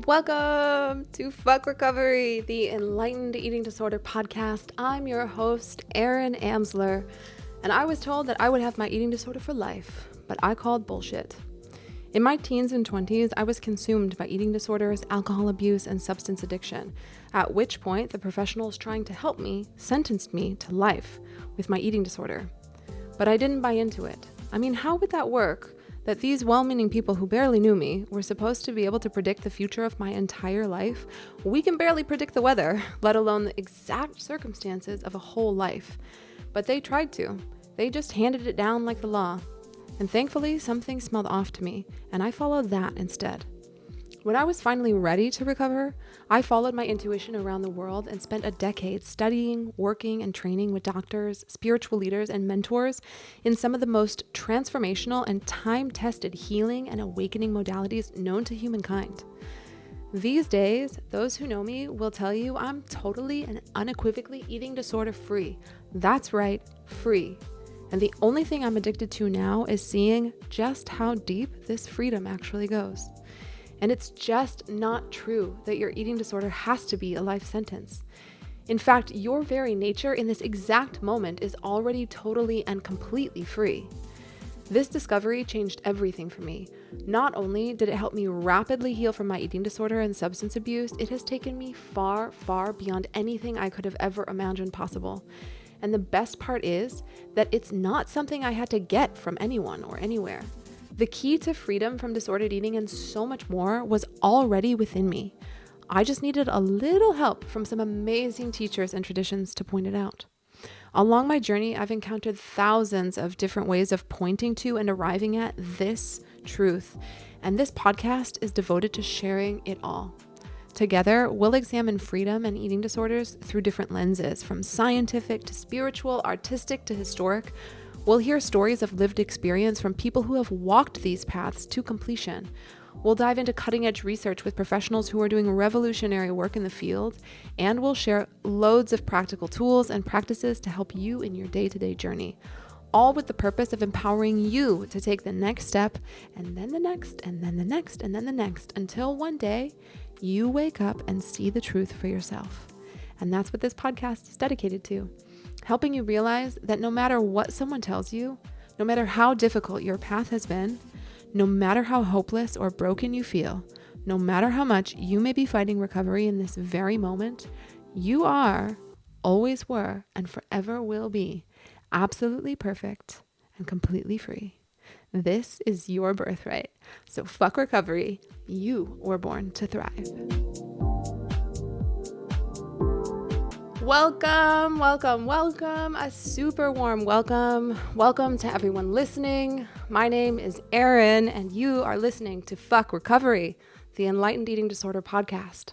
Welcome to Fuck Recovery, the Enlightened Eating Disorder podcast. I'm your host, Arin Amsler, and I was told that I would have my eating disorder for life, but I called bullshit. In my teens and 20s, I was consumed by eating disorders, alcohol abuse, and substance addiction, at which point the professionals trying to help me sentenced me to life with my eating disorder. But I didn't buy into it. I mean, how would that work? That these well-meaning people who barely knew me were supposed to be able to predict the future of my entire life? We can barely predict the weather, let alone the exact circumstances of a whole life. But they tried to. They just handed it down like the law. And thankfully, something smelled off to me, and I followed that instead. When I was finally ready to recover, I followed my intuition around the world and spent a decade studying, working, and training with doctors, spiritual leaders, and mentors in some of the most transformational and time-tested healing and awakening modalities known to humankind. These days, those who know me will tell you I'm totally and unequivocally eating disorder free. That's right, free. And the only thing I'm addicted to now is seeing just how deep this freedom actually goes. And it's just not true that your eating disorder has to be a life sentence. In fact, your very nature in this exact moment is already totally and completely free. This discovery changed everything for me. Not only did it help me rapidly heal from my eating disorder and substance abuse, it has taken me far, far beyond anything I could have ever imagined possible. And the best part is that it's not something I had to get from anyone or anywhere. The key to freedom from disordered eating and so much more was already within me. I just needed a little help from some amazing teachers and traditions to point it out. Along my journey, I've encountered thousands of different ways of pointing to and arriving at this truth, and this podcast is devoted to sharing it all. Together, we'll examine freedom and eating disorders through different lenses, from scientific to spiritual, artistic to historic. We'll hear stories of lived experience from people who have walked these paths to completion. We'll dive into cutting-edge research with professionals who are doing revolutionary work in the field, and we'll share loads of practical tools and practices to help you in your day-to-day journey, all with the purpose of empowering you to take the next step, and then the next, and then the next, and then the next, until one day you wake up and see the truth for yourself. And that's what this podcast is dedicated to. Helping you realize that no matter what someone tells you, no matter how difficult your path has been, no matter how hopeless or broken you feel, no matter how much you may be fighting recovery in this very moment, you are, always were, and forever will be absolutely perfect and completely free. This is your birthright. So fuck recovery. You were born to thrive. Welcome, welcome, welcome. A super warm welcome. Welcome to everyone listening. My name is Arin, and you are listening to Fuck Recovery, the Enlightened Eating Disorder podcast.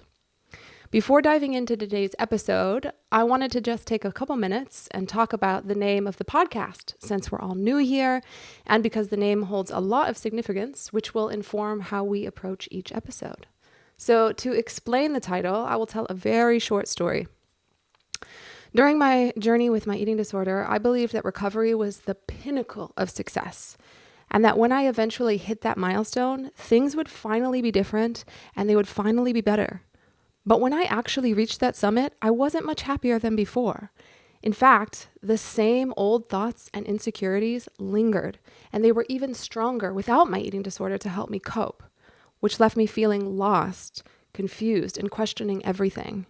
Before diving into today's episode, I wanted to just take a couple minutes and talk about the name of the podcast, since we're all new here, and because the name holds a lot of significance, which will inform how we approach each episode. So to explain the title, I will tell a very short story. During my journey with my eating disorder, I believed that recovery was the pinnacle of success, and that when I eventually hit that milestone, things would finally be different and they would finally be better. But when I actually reached that summit, I wasn't much happier than before. In fact, the same old thoughts and insecurities lingered, and they were even stronger without my eating disorder to help me cope, which left me feeling lost, confused, and questioning everything.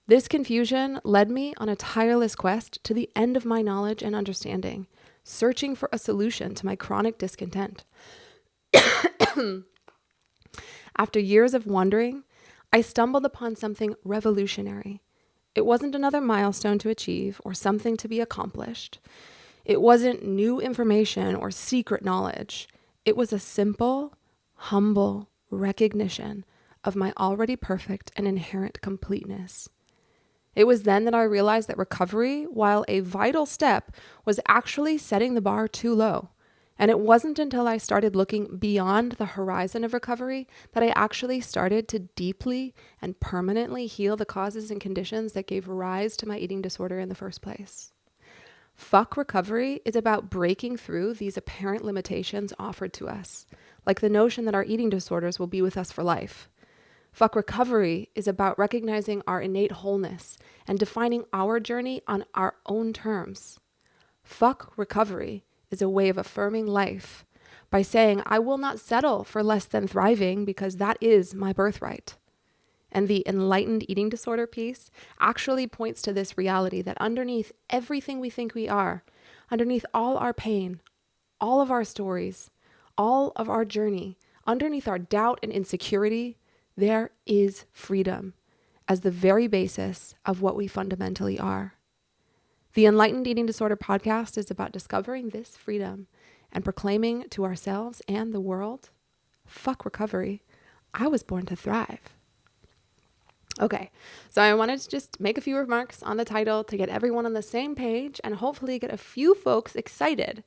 This confusion led me on a tireless quest to the end of my knowledge and understanding, searching for a solution to my chronic discontent. After years of wondering, I stumbled upon something revolutionary. It wasn't another milestone to achieve or something to be accomplished. It wasn't new information or secret knowledge. It was a simple, humble recognition of my already perfect and inherent completeness. It was then that I realized that recovery, while a vital step, was actually setting the bar too low. And it wasn't until I started looking beyond the horizon of recovery that I actually started to deeply and permanently heal the causes and conditions that gave rise to my eating disorder in the first place. Fuck recovery is about breaking through these apparent limitations offered to us, like the notion that our eating disorders will be with us for life. Fuck recovery is about recognizing our innate wholeness and defining our journey on our own terms. Fuck recovery is a way of affirming life by saying, I will not settle for less than thriving because that is my birthright. And the enlightened eating disorder piece actually points to this reality that underneath everything we think we are, underneath all our pain, all of our stories, all of our journey, underneath our doubt and insecurity, there is freedom as the very basis of what we fundamentally are. The Enlightened Eating Disorder podcast is about discovering this freedom and proclaiming to ourselves and the world, fuck recovery, I was born to thrive. Okay, so I wanted to just make a few remarks on the title to get everyone on the same page and hopefully get a few folks excited.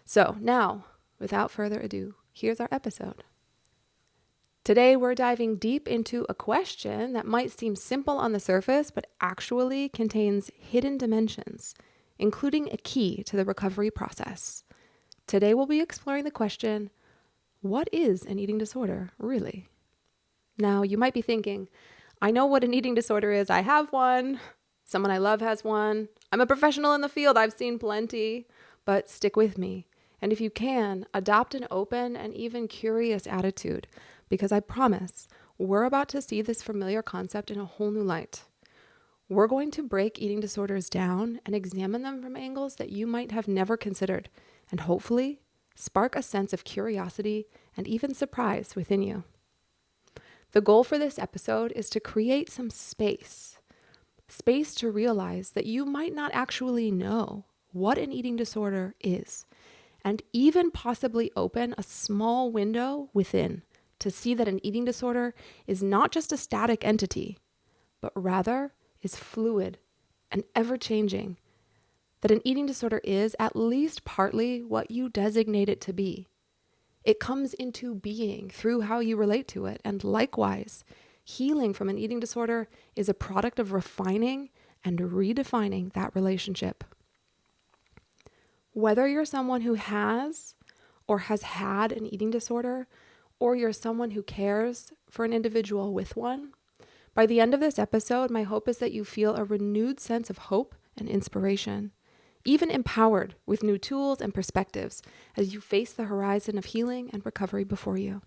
So now, without further ado, here's our episode. Today, we're diving deep into a question that might seem simple on the surface, but actually contains hidden dimensions, including a key to the recovery process. Today, we'll be exploring the question, what is an eating disorder, really? Now, you might be thinking, I know what an eating disorder is. I have one. Someone I love has one. I'm a professional in the field. I've seen plenty. But stick with me. And if you can, adopt an open and even curious attitude, because I promise we're about to see this familiar concept in a whole new light. We're going to break eating disorders down and examine them from angles that you might have never considered, and hopefully spark a sense of curiosity and even surprise within you. The goal for this episode is to create some space to realize that you might not actually know what an eating disorder is, and even possibly open a small window within to see that an eating disorder is not just a static entity, but rather is fluid and ever-changing, that an eating disorder is at least partly what you designate it to be. It comes into being through how you relate to it. And likewise, healing from an eating disorder is a product of refining and redefining that relationship. Whether you're someone who has or has had an eating disorder, or you're someone who cares for an individual with one, by the end of this episode, my hope is that you feel a renewed sense of hope and inspiration, even empowered with new tools and perspectives as you face the horizon of healing and recovery before you.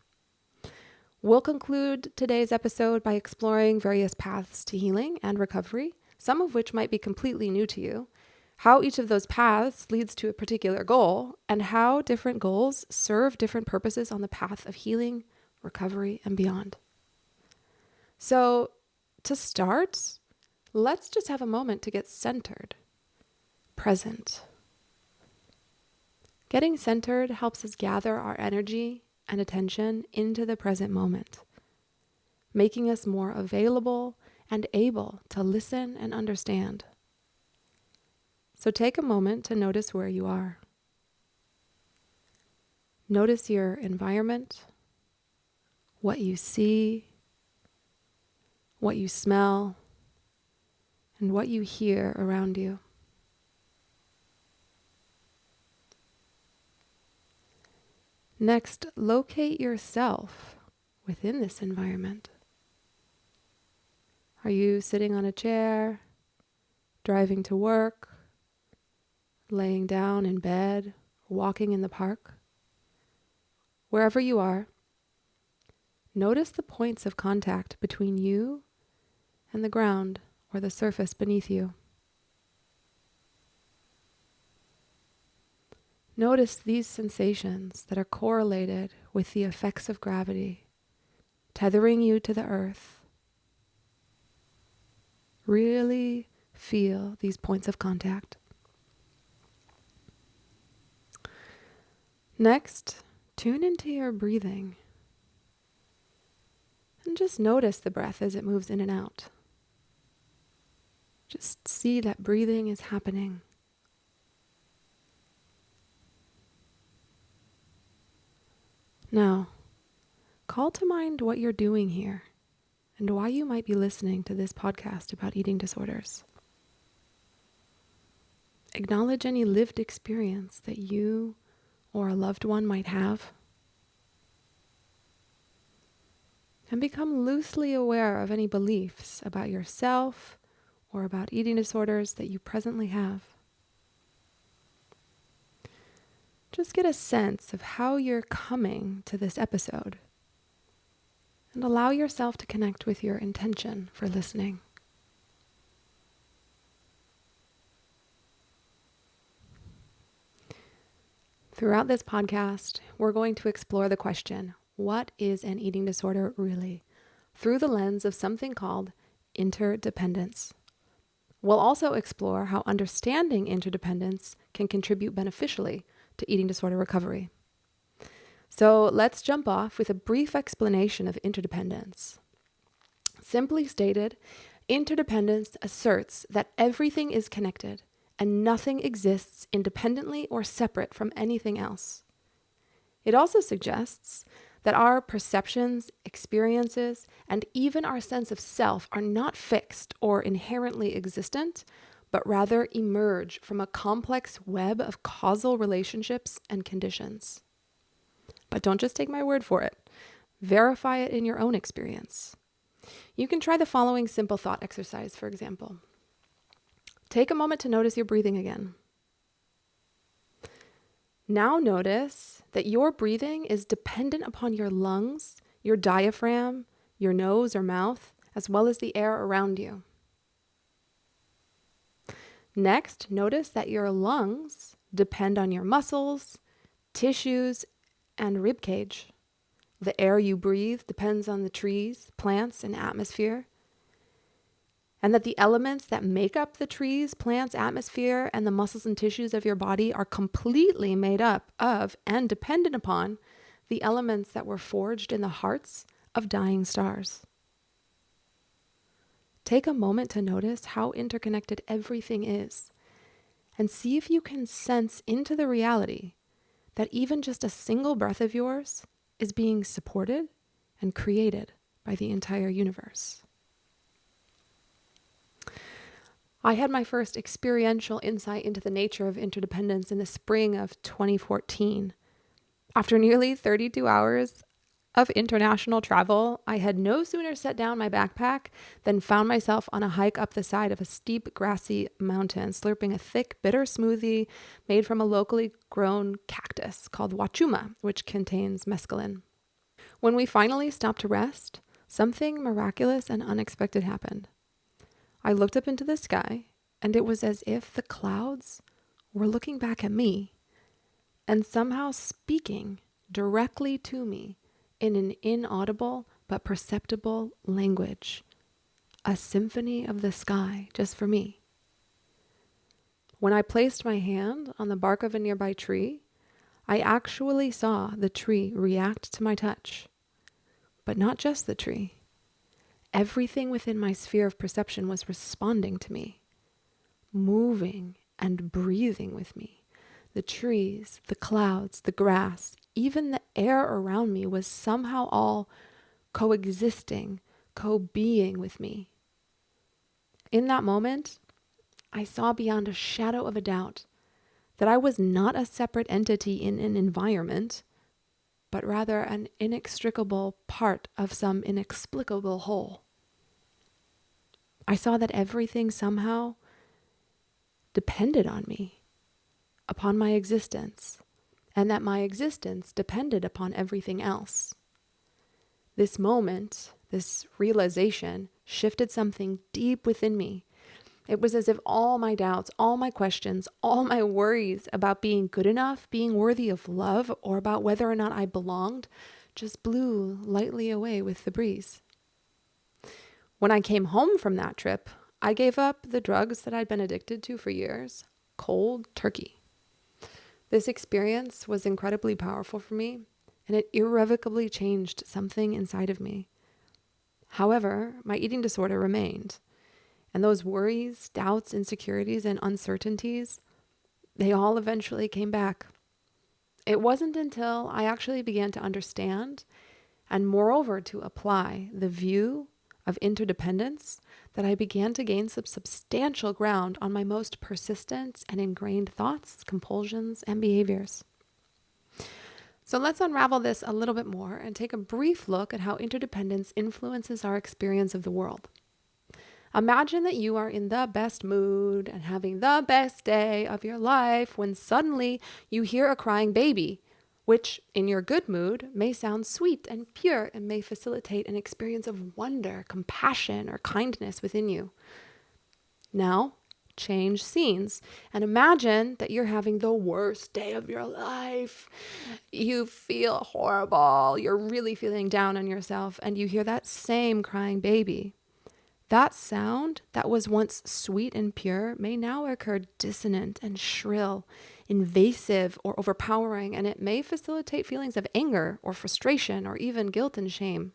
We'll conclude today's episode by exploring various paths to healing and recovery, some of which might be completely new to you, how each of those paths leads to a particular goal, and how different goals serve different purposes on the path of healing, recovery, and beyond. So, to start, let's just have a moment to get centered. Present. Getting centered helps us gather our energy and attention into the present moment, making us more available and able to listen and understand. So take a moment to notice where you are. Notice your environment, what you see, what you smell, and what you hear around you. Next, locate yourself within this environment. Are you sitting on a chair, driving to work, laying down in bed, walking in the park? Wherever you are, notice the points of contact between you and the ground or the surface beneath you. Notice these sensations that are correlated with the effects of gravity, tethering you to the earth. Really feel these points of contact. Next, tune into your breathing. And just notice the breath as it moves in and out. Just see that breathing is happening. Now, call to mind what you're doing here and why you might be listening to this podcast about eating disorders. Acknowledge any lived experience that you or a loved one might have. And become loosely aware of any beliefs about yourself or about eating disorders that you presently have. Just get a sense of how you're coming to this episode and allow yourself to connect with your intention for listening. Throughout this podcast, we're going to explore the question, what is an eating disorder really? Through the lens of something called interdependence. We'll also explore how understanding interdependence can contribute beneficially to eating disorder recovery. So let's jump off with a brief explanation of interdependence. Simply stated, interdependence asserts that everything is connected and nothing exists independently or separate from anything else. It also suggests that our perceptions, experiences, and even our sense of self are not fixed or inherently existent, but rather emerge from a complex web of causal relationships and conditions. But don't just take my word for it. Verify it in your own experience. You can try the following simple thought exercise, for example. Take a moment to notice your breathing again. Now notice that your breathing is dependent upon your lungs, your diaphragm, your nose or mouth, as well as the air around you. Next, notice that your lungs depend on your muscles, tissues, and rib cage. The air you breathe depends on the trees, plants, and atmosphere. And that the elements that make up the trees, plants, atmosphere, and the muscles and tissues of your body are completely made up of and dependent upon the elements that were forged in the hearts of dying stars. Take a moment to notice how interconnected everything is, and see if you can sense into the reality that even just a single breath of yours is being supported and created by the entire universe. I had my first experiential insight into the nature of interdependence in the spring of 2014. After nearly 32 hours of international travel, I had no sooner set down my backpack than found myself on a hike up the side of a steep, grassy mountain, slurping a thick, bitter smoothie made from a locally grown cactus called wachuma, which contains mescaline. When we finally stopped to rest, something miraculous and unexpected happened. I looked up into the sky, and it was as if the clouds were looking back at me and somehow speaking directly to me in an inaudible but perceptible language, a symphony of the sky just for me. When I placed my hand on the bark of a nearby tree, I actually saw the tree react to my touch. But not just the tree. Everything within my sphere of perception was responding to me, moving and breathing with me. The trees, the clouds, the grass, even the air around me was somehow all coexisting, co-being with me. In that moment, I saw beyond a shadow of a doubt that I was not a separate entity in an environment, but rather an inextricable part of some inexplicable whole. I saw that everything somehow depended on me, upon my existence, and that my existence depended upon everything else. This moment, this realization, shifted something deep within me. It was as if all my doubts, all my questions, all my worries about being good enough, being worthy of love, or about whether or not I belonged, just blew lightly away with the breeze. When I came home from that trip, I gave up the drugs that I'd been addicted to for years, cold turkey. This experience was incredibly powerful for me, and it irrevocably changed something inside of me. However, my eating disorder remained. And those worries, doubts, insecurities, and uncertainties, they all eventually came back. It wasn't until I actually began to understand and moreover to apply the view of interdependence that I began to gain some substantial ground on my most persistent and ingrained thoughts, compulsions, and behaviors. So let's unravel this a little bit more and take a brief look at how interdependence influences our experience of the world. Imagine that you are in the best mood and having the best day of your life when suddenly you hear a crying baby, which in your good mood may sound sweet and pure and may facilitate an experience of wonder, compassion, or kindness within you. Now, change scenes and imagine that you're having the worst day of your life. You feel horrible. You're really feeling down on yourself, and you hear that same crying baby. That sound that was once sweet and pure may now occur dissonant and shrill, invasive or overpowering, and it may facilitate feelings of anger or frustration or even guilt and shame.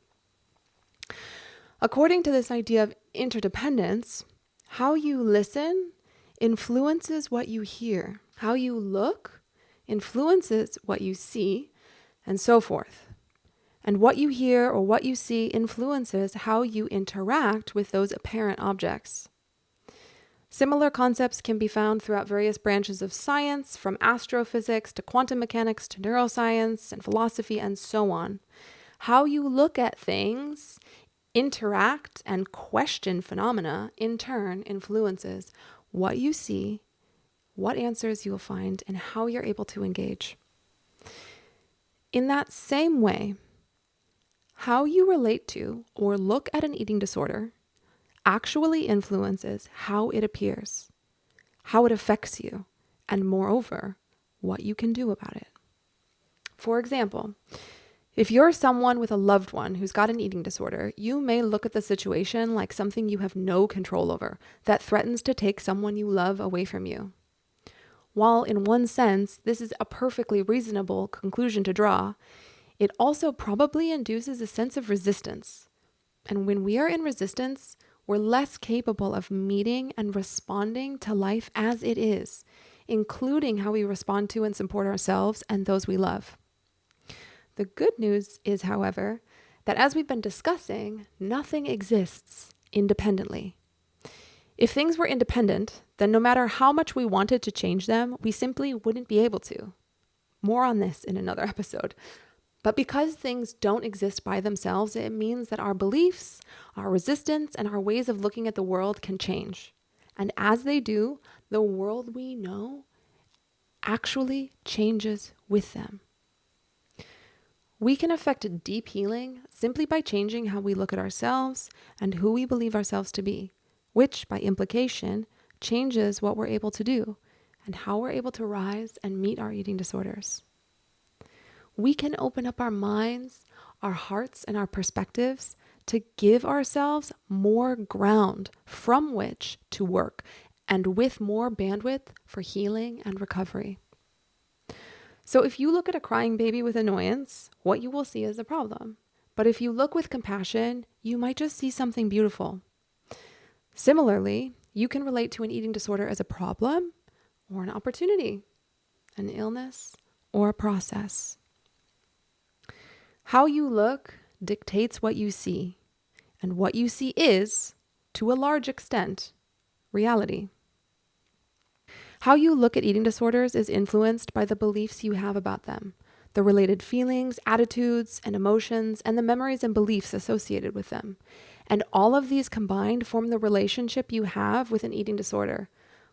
According to this idea of interdependence, how you listen influences what you hear. How you look influences what you see, and so forth. And what you hear or what you see influences how you interact with those apparent objects. Similar concepts can be found throughout various branches of science, from astrophysics to quantum mechanics to neuroscience and philosophy and so on. How you look at things, interact, and question phenomena in turn influences what you see, what answers you'll find, and how you're able to engage. In that same way, how you relate to or look at an eating disorder actually influences how it appears, how it affects you, and moreover, what you can do about it. For example, if you're someone with a loved one who's got an eating disorder, you may look at the situation like something you have no control over that threatens to take someone you love away from you. While in one sense, this is a perfectly reasonable conclusion to draw, it also probably induces a sense of resistance. And when we are in resistance, we're less capable of meeting and responding to life as it is, including how we respond to and support ourselves and those we love. The good news is, however, that as we've been discussing, nothing exists independently. If things were independent, then no matter how much we wanted to change them, we simply wouldn't be able to. More on this in another episode. But because things don't exist by themselves, it means that our beliefs, our resistance, and our ways of looking at the world can change. And as they do, the world we know actually changes with them. We can affect deep healing simply by changing how we look at ourselves and who we believe ourselves to be, which, by implication, changes what we're able to do and how we're able to rise and meet our eating disorders. We can open up our minds, our hearts, and our perspectives to give ourselves more ground from which to work and with more bandwidth for healing and recovery. So if you look at a crying baby with annoyance, what you will see is a problem. But if you look with compassion, you might just see something beautiful. Similarly, you can relate to an eating disorder as a problem or an opportunity, an illness or a process. How you look dictates what you see, and what you see is, to a large extent, reality. How you look at eating disorders is influenced by the beliefs you have about them, the related feelings, attitudes, and emotions, and the memories and beliefs associated with them. And all of these combined form the relationship you have with an eating disorder,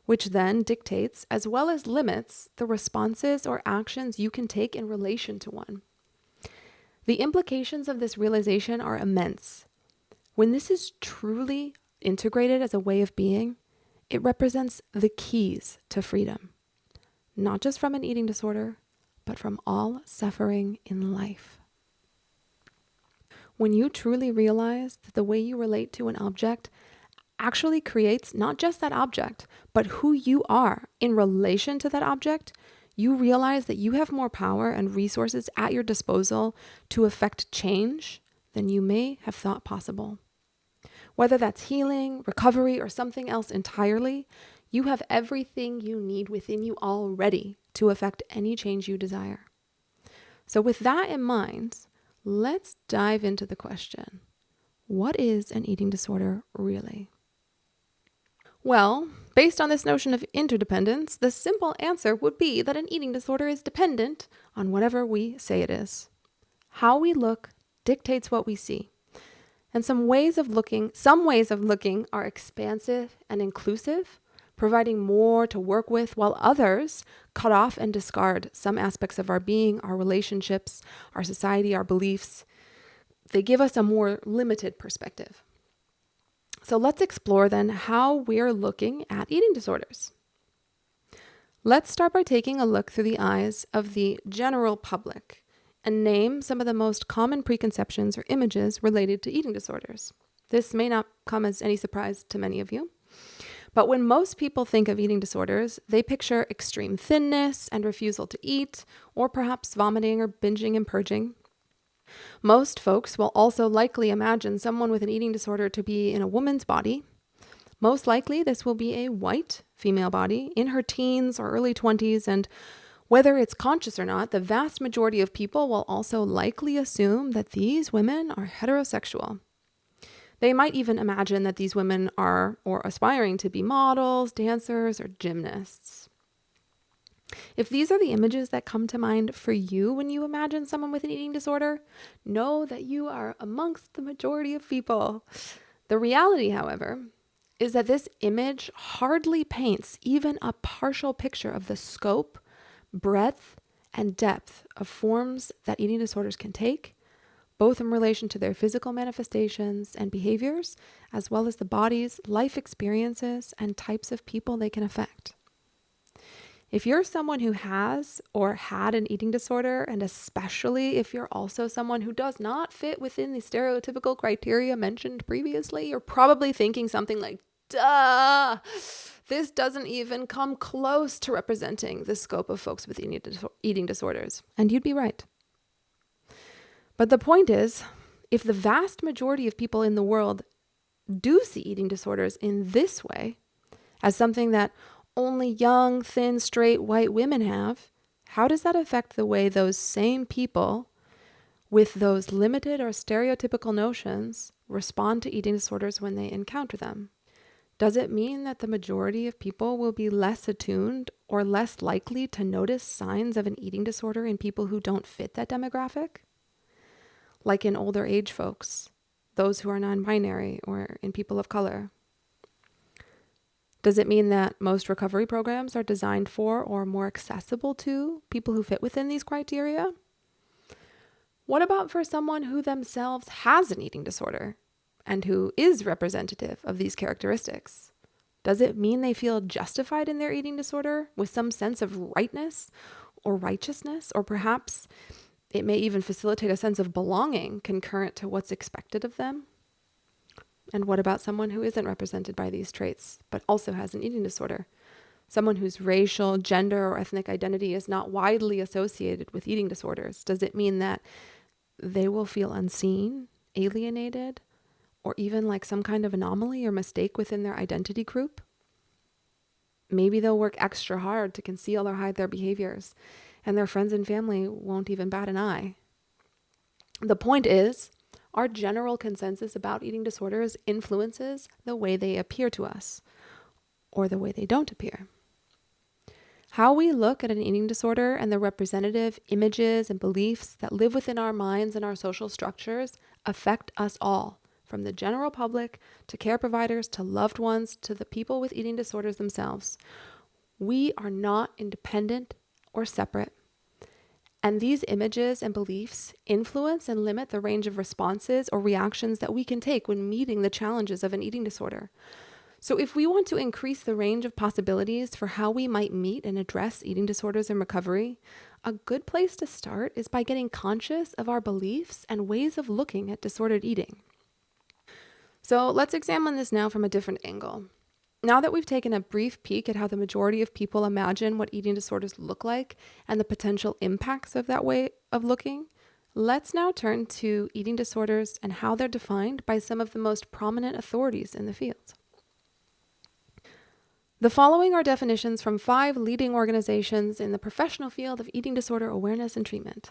which then dictates, as well as limits, the responses or actions you can take in relation to one. The implications of this realization are immense. When this is truly integrated as a way of being, it represents the keys to freedom, not just from an eating disorder, but from all suffering in life. When you truly realize that the way you relate to an object actually creates not just that object, but who you are in relation to that object, you realize that you have more power and resources at your disposal to affect change than you may have thought possible. Whether that's healing, recovery, or something else entirely, you have everything you need within you already to affect any change you desire. So with that in mind, let's dive into the question. What is an eating disorder really? Well, based on this notion of interdependence, the simple answer would be that an eating disorder is dependent on whatever we say it is. How we look dictates what we see. And some ways of looking are expansive and inclusive, providing more to work with, while others cut off and discard some aspects of our being, our relationships, our society, our beliefs. They give us a more limited perspective. So let's explore then how we're looking at eating disorders. Let's start by taking a look through the eyes of the general public and name some of the most common preconceptions or images related to eating disorders. This may not come as any surprise to many of you, but when most people think of eating disorders, they picture extreme thinness and refusal to eat, or perhaps vomiting or binging and purging. Most folks will also likely imagine someone with an eating disorder to be in a woman's body. Most likely, this will be a white female body in her teens or early 20s, and whether it's conscious or not, the vast majority of people will also likely assume that these women are heterosexual. They might even imagine that these women are or aspiring to be models, dancers, or gymnasts. If these are the images that come to mind for you when you imagine someone with an eating disorder, know that you are amongst the majority of people. The reality, however, is that this image hardly paints even a partial picture of the scope, breadth, and depth of forms that eating disorders can take, both in relation to their physical manifestations and behaviors, as well as the body's life experiences and types of people they can affect. If you're someone who has or had an eating disorder, and especially if you're also someone who does not fit within the stereotypical criteria mentioned previously, you're probably thinking something like, duh, this doesn't even come close to representing the scope of folks with eating disorders. And you'd be right. But the point is, if the vast majority of people in the world do see eating disorders in this way, as something that only young, thin, straight, white women have, how does that affect the way those same people with those limited or stereotypical notions respond to eating disorders when they encounter them? Does it mean that the majority of people will be less attuned or less likely to notice signs of an eating disorder in people who don't fit that demographic? Like in older age folks, those who are non-binary, or in people of color? Does it mean that most recovery programs are designed for or more accessible to people who fit within these criteria? What about for someone who themselves has an eating disorder and who is representative of these characteristics? Does it mean they feel justified in their eating disorder with some sense of rightness or righteousness, or perhaps it may even facilitate a sense of belonging concurrent to what's expected of them? And what about someone who isn't represented by these traits, but also has an eating disorder? Someone whose racial, gender, or ethnic identity is not widely associated with eating disorders. Does it mean that they will feel unseen, alienated, or even like some kind of anomaly or mistake within their identity group? Maybe they'll work extra hard to conceal or hide their behaviors, and their friends and family won't even bat an eye. The point is, our general consensus about eating disorders influences the way they appear to us, or the way they don't appear. How we look at an eating disorder and the representative images and beliefs that live within our minds and our social structures affect us all, from the general public to care providers to loved ones to the people with eating disorders themselves. We are not independent or separate. And these images and beliefs influence and limit the range of responses or reactions that we can take when meeting the challenges of an eating disorder. So if we want to increase the range of possibilities for how we might meet and address eating disorders in recovery, a good place to start is by getting conscious of our beliefs and ways of looking at disordered eating. So let's examine this now from a different angle. Now that we've taken a brief peek at how the majority of people imagine what eating disorders look like and the potential impacts of that way of looking, let's now turn to eating disorders and how they're defined by some of the most prominent authorities in the field. The following are definitions from 5 leading organizations in the professional field of eating disorder awareness and treatment.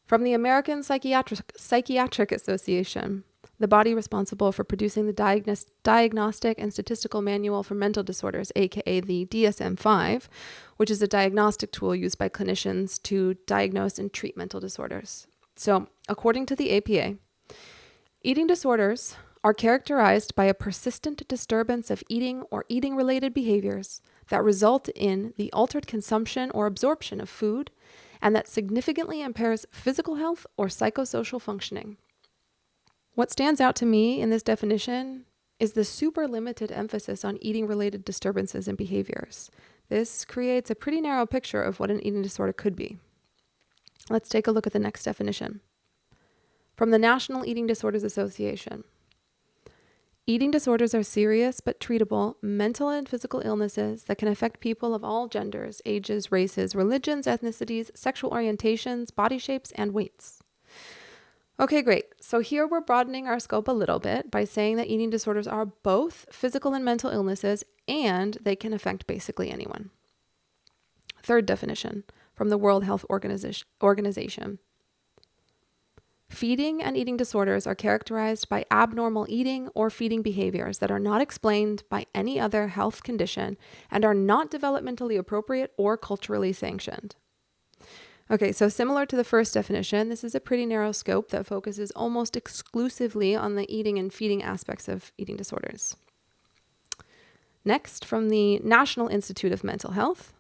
From the American Psychiatric Association, the body responsible for producing the Diagnostic and Statistical Manual for Mental Disorders, aka the DSM-5, which is a diagnostic tool used by clinicians to diagnose and treat mental disorders. So, according to the APA, eating disorders are characterized by a persistent disturbance of eating or eating-related behaviors that result in the altered consumption or absorption of food and that significantly impairs physical health or psychosocial functioning. What stands out to me in this definition is the super limited emphasis on eating-related disturbances and behaviors. This creates a pretty narrow picture of what an eating disorder could be. Let's take a look at the next definition. From the National Eating Disorders Association. Eating disorders are serious but treatable mental and physical illnesses that can affect people of all genders, ages, races, religions, ethnicities, sexual orientations, body shapes, and weights. Okay, great. So here we're broadening our scope a little bit by saying that eating disorders are both physical and mental illnesses, and they can affect basically anyone. Third definition from the World Health Organization. Feeding and eating disorders are characterized by abnormal eating or feeding behaviors that are not explained by any other health condition and are not developmentally appropriate or culturally sanctioned. Okay, so similar to the first definition, this is a pretty narrow scope that focuses almost exclusively on the eating and feeding aspects of eating disorders. Next, from the National Institute of Mental Health.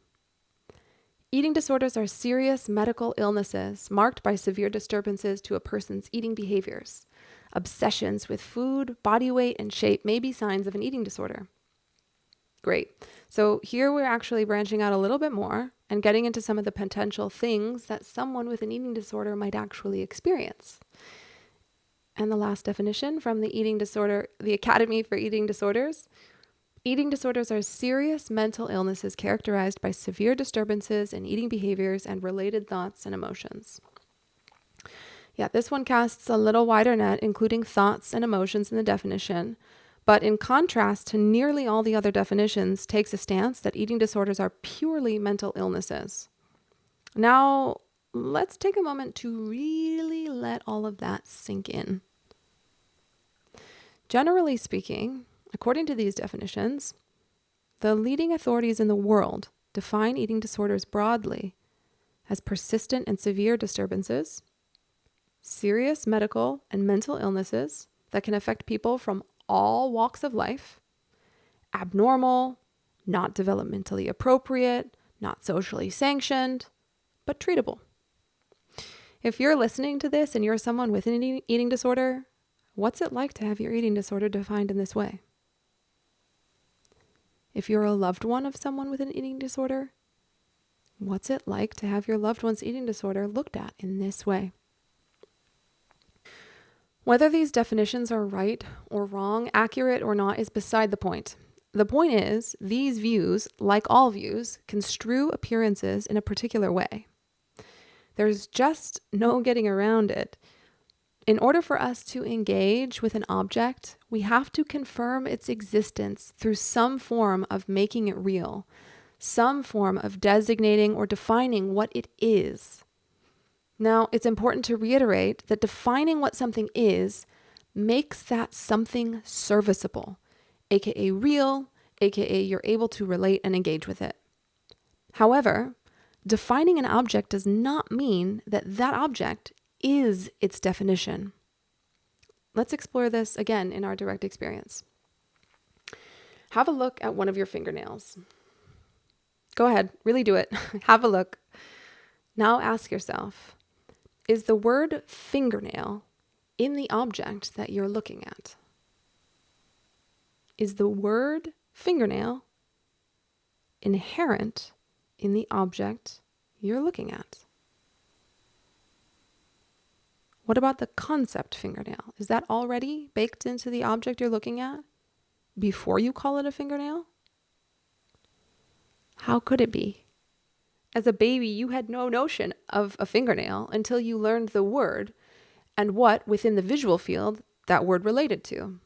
Eating disorders are serious medical illnesses marked by severe disturbances to a person's eating behaviors. Obsessions with food, body weight, and shape may be signs of an eating disorder. Great. So here we're actually branching out a little bit more and getting into some of the potential things that someone with an eating disorder might actually experience. And the last definition from the Academy for Eating Disorders. Eating disorders are serious mental illnesses characterized by severe disturbances in eating behaviors and related thoughts and emotions. Yeah, this one casts a little wider net, including thoughts and emotions in the definition, but in contrast to nearly all the other definitions, takes a stance that eating disorders are purely mental illnesses. Now, let's take a moment to really let all of that sink in. Generally speaking, according to these definitions, the leading authorities in the world define eating disorders broadly as persistent and severe disturbances, serious medical and mental illnesses that can affect people from all walks of life, abnormal, not developmentally appropriate, not socially sanctioned, but treatable. If you're listening to this and you're someone with an eating disorder, what's it like to have your eating disorder defined in this way? If you're a loved one of someone with an eating disorder, what's it like to have your loved one's eating disorder looked at in this way? Whether these definitions are right or wrong, accurate or not, is beside the point. The point is, these views, like all views, construe appearances in a particular way. There's just no getting around it. In order for us to engage with an object, we have to confirm its existence through some form of making it real, some form of designating or defining what it is. Now, it's important to reiterate that defining what something is makes that something serviceable, aka real, aka you're able to relate and engage with it. However, defining an object does not mean that that object is its definition. Let's explore this again in our direct experience. Have a look at one of your fingernails. Go ahead, really do it. Have a look. Now ask yourself, is the word fingernail in the object that you're looking at? Is the word fingernail inherent in the object you're looking at? What about the concept fingernail? Is that already baked into the object you're looking at before you call it a fingernail? How could it be? As a baby, you had no notion of a fingernail until you learned the word and what, within the visual field, that word related to.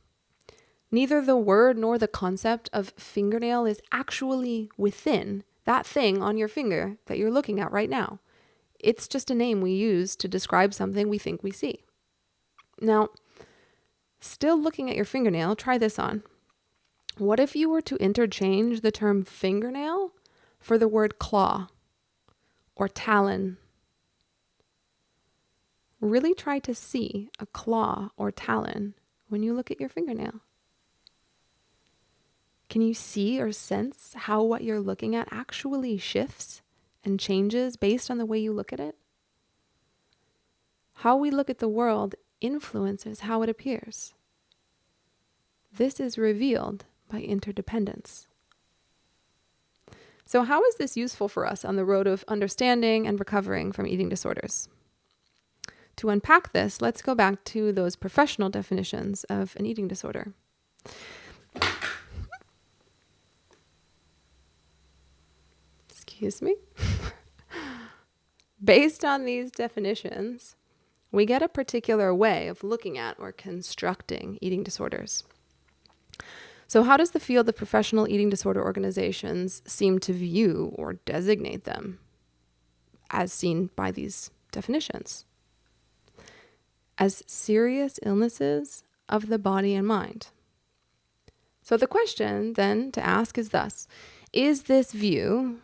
Neither the word nor the concept of fingernail is actually within that thing on your finger that you're looking at right now. It's just a name we use to describe something we think we see. Now, Still looking at your fingernail, try this on. What if you were to interchange the term fingernail for the word claw or talon? Really try to see a claw or talon when you look at your fingernail. Can you see or sense how what you're looking at actually shifts and changes based on the way you look at it? How we look at the world influences how it appears. This is revealed by interdependence. So how is this useful for us on the road of understanding and recovering from eating disorders? To unpack this, let's go back to those professional definitions of an eating disorder. Excuse me. Based on these definitions, we get a particular way of looking at or constructing eating disorders. So how does the field of professional eating disorder organizations seem to view or designate them as seen by these definitions? As serious illnesses of the body and mind. So the question then to ask is thus, is this view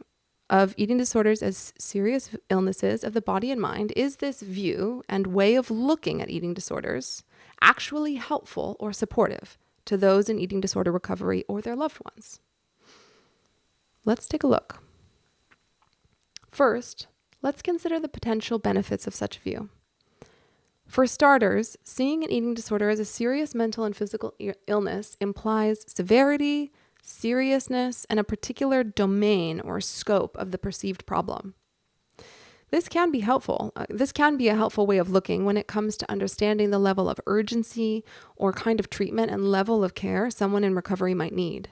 of eating disorders as serious illnesses of the body and mind, is this view and way of looking at eating disorders actually helpful or supportive to those in eating disorder recovery or their loved ones? Let's take a look. First, let's consider the potential benefits of such a view. For starters, seeing an eating disorder as a serious mental and physical illness implies severity, seriousness, and a particular domain or scope of the perceived problem. This can be helpful. This can be a helpful way of looking when it comes to understanding the level of urgency or kind of treatment and level of care someone in recovery might need.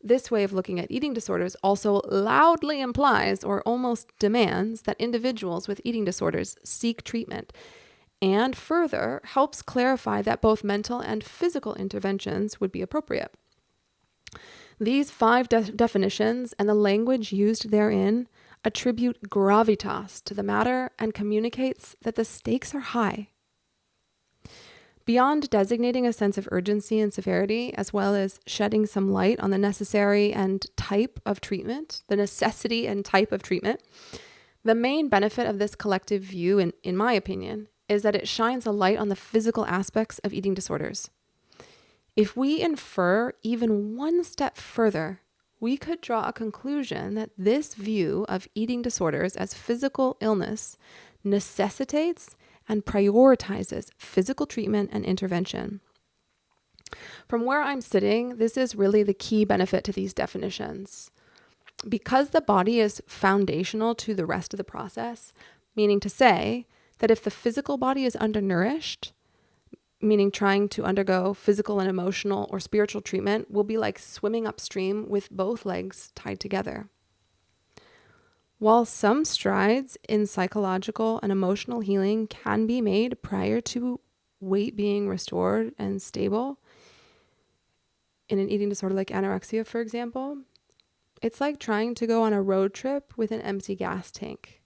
This way of looking at eating disorders also loudly implies or almost demands that individuals with eating disorders seek treatment, and further helps clarify that both mental and physical interventions would be appropriate. These 5 definitions and the language used therein attribute gravitas to the matter and communicates that the stakes are high. Beyond designating a sense of urgency and severity, as well as shedding some light on the necessary and type of treatment, the necessity and type of treatment, the main benefit of this collective view, in my opinion, is that it shines a light on the physical aspects of eating disorders. If we infer even one step further, we could draw a conclusion that this view of eating disorders as physical illness necessitates and prioritizes physical treatment and intervention. From where I'm sitting, this is really the key benefit to these definitions. Because the body is foundational to the rest of the process, meaning to say that if the physical body is undernourished, meaning trying to undergo physical and emotional or spiritual treatment, will be like swimming upstream with both legs tied together. While some strides in psychological and emotional healing can be made prior to weight being restored and stable, in an eating disorder like anorexia, for example, it's like trying to go on a road trip with an empty gas tank.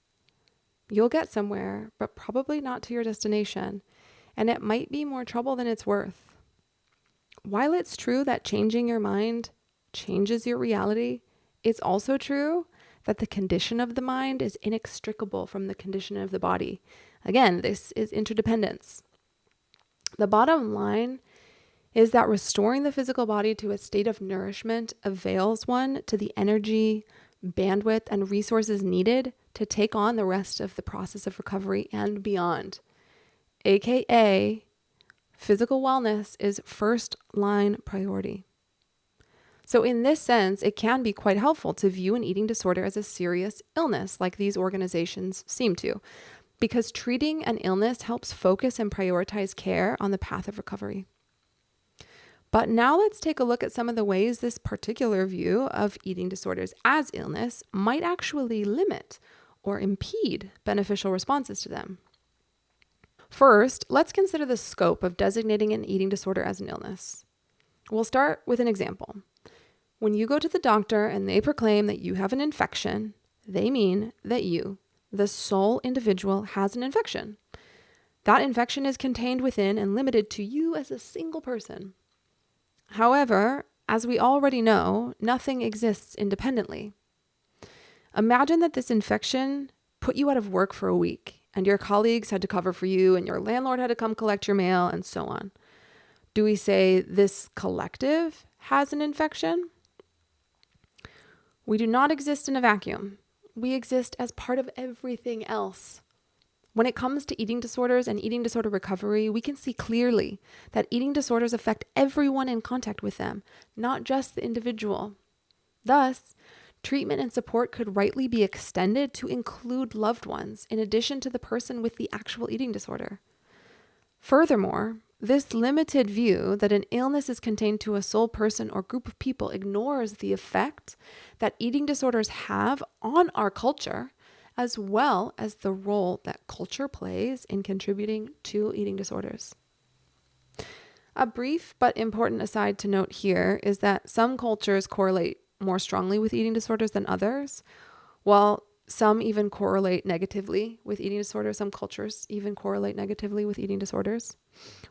You'll get somewhere, but probably not to your destination, and it might be more trouble than it's worth. While it's true that changing your mind changes your reality, it's also true that the condition of the mind is inextricable from the condition of the body. Again, this is interdependence. The bottom line is that restoring the physical body to a state of nourishment avails one to the energy, bandwidth, and resources needed to take on the rest of the process of recovery and beyond. AKA, physical wellness is first line priority. So in this sense, it can be quite helpful to view an eating disorder as a serious illness, like these organizations seem to, because treating an illness helps focus and prioritize care on the path of recovery. But now let's take a look at some of the ways this particular view of eating disorders as illness might actually limit or impede beneficial responses to them. First, let's consider the scope of designating an eating disorder as an illness. We'll start with an example. When you go to the doctor and they proclaim that you have an infection, they mean that you, the sole individual, has an infection. that infection is contained within and limited to you as a single person. However, as we already know, nothing exists independently. Imagine that this infection put you out of work for a week, and your colleagues had to cover for you, and your landlord had to come collect your mail, and so on. Do we say this collective has an infection? We do not exist in a vacuum. We exist as part of everything else. When it comes to eating disorders and eating disorder recovery, we can see clearly that eating disorders affect everyone in contact with them, not just the individual. Thus, treatment and support could rightly be extended to include loved ones in addition to the person with the actual eating disorder. Furthermore, this limited view that an illness is contained to a sole person or group of people ignores the effect that eating disorders have on our culture, as well as the role that culture plays in contributing to eating disorders. A brief but important aside to note here is that some cultures correlate more strongly with eating disorders than others, while some even correlate negatively with eating disorders. Some cultures even correlate negatively with eating disorders.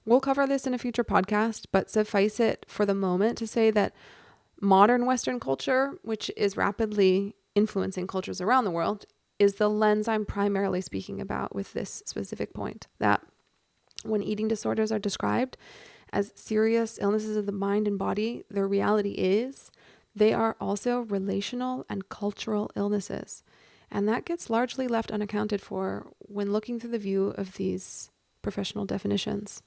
We'll cover this in a future podcast, but suffice it for the moment to say that modern Western culture, which is rapidly influencing cultures around the world, is the lens I'm primarily speaking about with this specific point, that when eating disorders are described as serious illnesses of the mind and body, their reality is they are also relational and cultural illnesses. And that gets largely left unaccounted for when looking through the view of these professional definitions.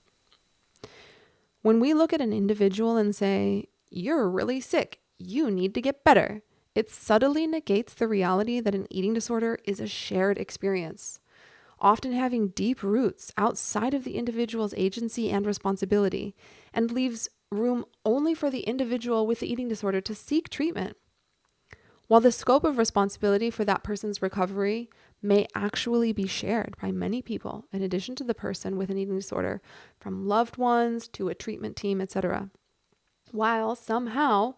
When we look at an individual and say, "You're really sick, you need to get better," it subtly negates the reality that an eating disorder is a shared experience, often having deep roots outside of the individual's agency and responsibility, and leaves room only for the individual with the eating disorder to seek treatment. While the scope of responsibility for that person's recovery may actually be shared by many people, in addition to the person with an eating disorder, from loved ones to a treatment team, etc. While somehow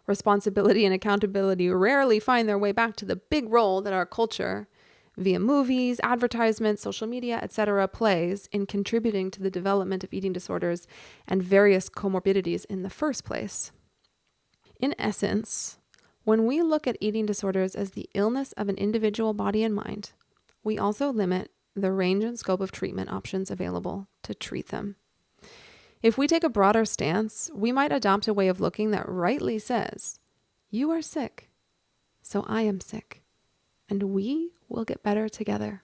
responsibility and accountability rarely find their way back to the big role that our culture, via movies, advertisements, social media, etc., plays in contributing to the development of eating disorders and various comorbidities in the first place. In essence, when we look at eating disorders as the illness of an individual body and mind, we also limit the range and scope of treatment options available to treat them. If we take a broader stance, we might adopt a way of looking that rightly says, "You are sick, so I am sick, and we will get better together."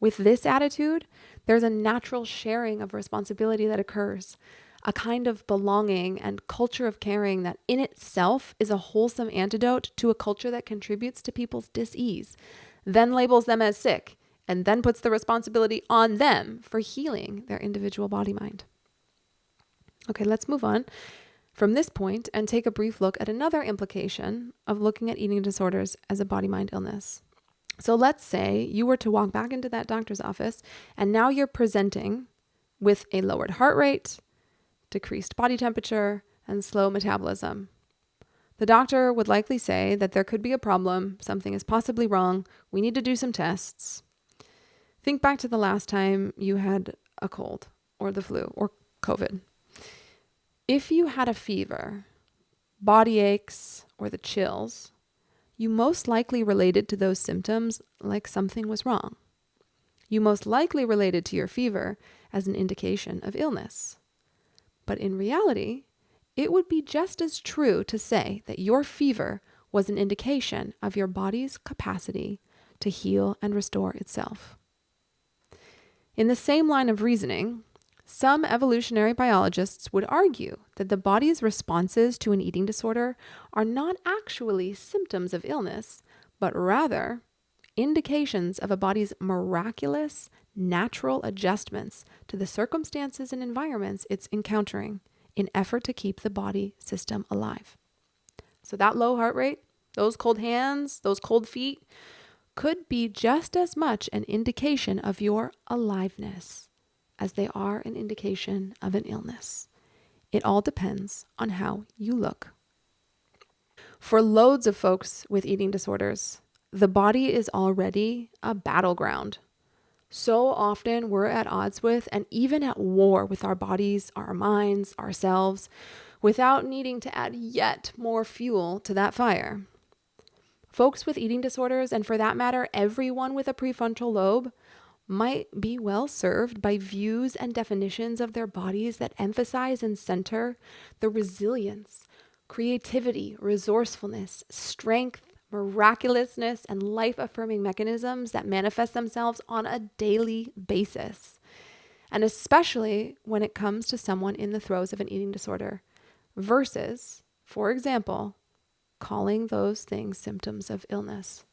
With this attitude, there's a natural sharing of responsibility that occurs, a kind of belonging and culture of caring that in itself is a wholesome antidote to a culture that contributes to people's dis-ease, then labels them as sick, and then puts the responsibility on them for healing their individual body-mind. Okay, let's move on from this point and take a brief look at another implication of looking at eating disorders as a body-mind illness. So let's say you were to walk back into that doctor's office and now you're presenting with a lowered heart rate, decreased body temperature, and slow metabolism. The doctor would likely say that there could be a problem, something is possibly wrong, we need to do some tests. Think back to the last time you had a cold or the flu or COVID. If you had a fever, body aches, or the chills, you most likely related to those symptoms like something was wrong. You most likely related to your fever as an indication of illness. But in reality, it would be just as true to say that your fever was an indication of your body's capacity to heal and restore itself. In the same line of reasoning, some evolutionary biologists would argue that the body's responses to an eating disorder are not actually symptoms of illness, but rather indications of a body's miraculous, natural adjustments to the circumstances and environments it's encountering in effort to keep the body system alive. So that low heart rate, those cold hands, those cold feet could be just as much an indication of your aliveness as they are an indication of an illness. It all depends on how you look. For loads of folks with eating disorders, the body is already a battleground. So often we're at odds with and even at war with our bodies, our minds, ourselves, without needing to add yet more fuel to that fire. Folks with eating disorders, and for that matter, everyone with a prefrontal lobe, might be well served by views and definitions of their bodies that emphasize and center the resilience, creativity, resourcefulness, strength, miraculousness, and life-affirming mechanisms that manifest themselves on a daily basis. And especially when it comes to someone in the throes of an eating disorder, versus, for example, calling those things symptoms of illness.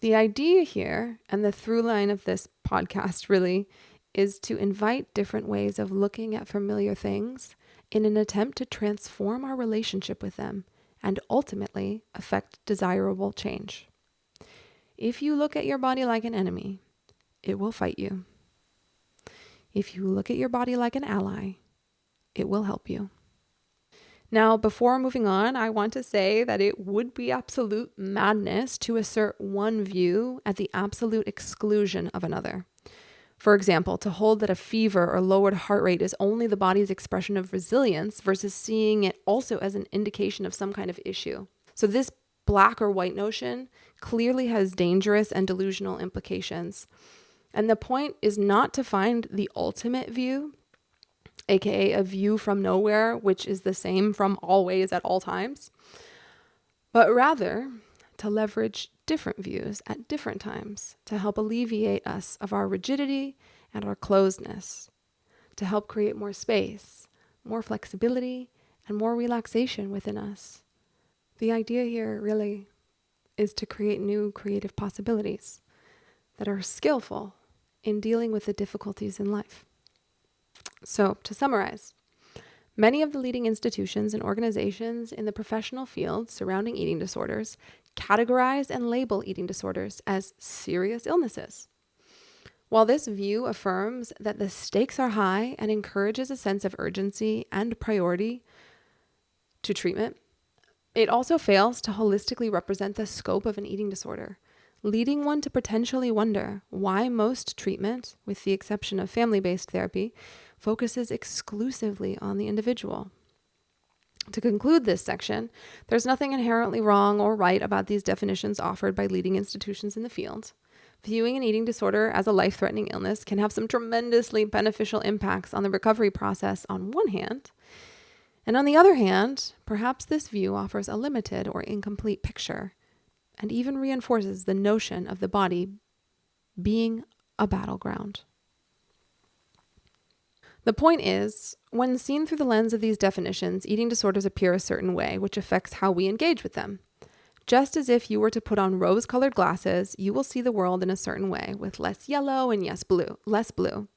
The idea here, and the through line of this podcast really, is to invite different ways of looking at familiar things in an attempt to transform our relationship with them and ultimately affect desirable change. If you look at your body like an enemy, it will fight you. If you look at your body like an ally, it will help you. Now, before moving on, I want to say that it would be absolute madness to assert one view at the absolute exclusion of another. For example, to hold that a fever or lowered heart rate is only the body's expression of resilience versus seeing it also as an indication of some kind of issue. So this black or white notion clearly has dangerous and delusional implications. And the point is not to find the ultimate view, aka a view from nowhere, which is the same from always at all times, but rather to leverage different views at different times to help alleviate us of our rigidity and our closedness, to help create more space, more flexibility, and more relaxation within us. The idea here really is to create new creative possibilities that are skillful in dealing with the difficulties in life. So, to summarize, many of the leading institutions and organizations in the professional field surrounding eating disorders categorize and label eating disorders as serious illnesses. While this view affirms that the stakes are high and encourages a sense of urgency and priority to treatment, it also fails to holistically represent the scope of an eating disorder, leading one to potentially wonder why most treatment, with the exception of family-based therapy, focuses exclusively on the individual. To conclude this section, there's nothing inherently wrong or right about these definitions offered by leading institutions in the field. Viewing an eating disorder as a life-threatening illness can have some tremendously beneficial impacts on the recovery process on one hand, and on the other hand, perhaps this view offers a limited or incomplete picture and even reinforces the notion of the body being a battleground. The point is, when seen through the lens of these definitions, eating disorders appear a certain way, which affects how we engage with them. Just as if you were to put on rose-colored glasses, you will see the world in a certain way, with less yellow and less blue.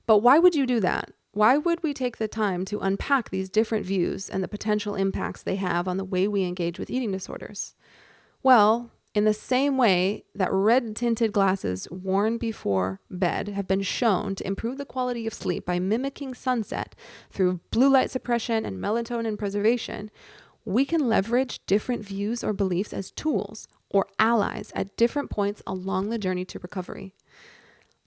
But why would you do that? Why would we take the time to unpack these different views and the potential impacts they have on the way we engage with eating disorders? Well, in the same way that red-tinted glasses worn before bed have been shown to improve the quality of sleep by mimicking sunset through blue light suppression and melatonin preservation, we can leverage different views or beliefs as tools or allies at different points along the journey to recovery.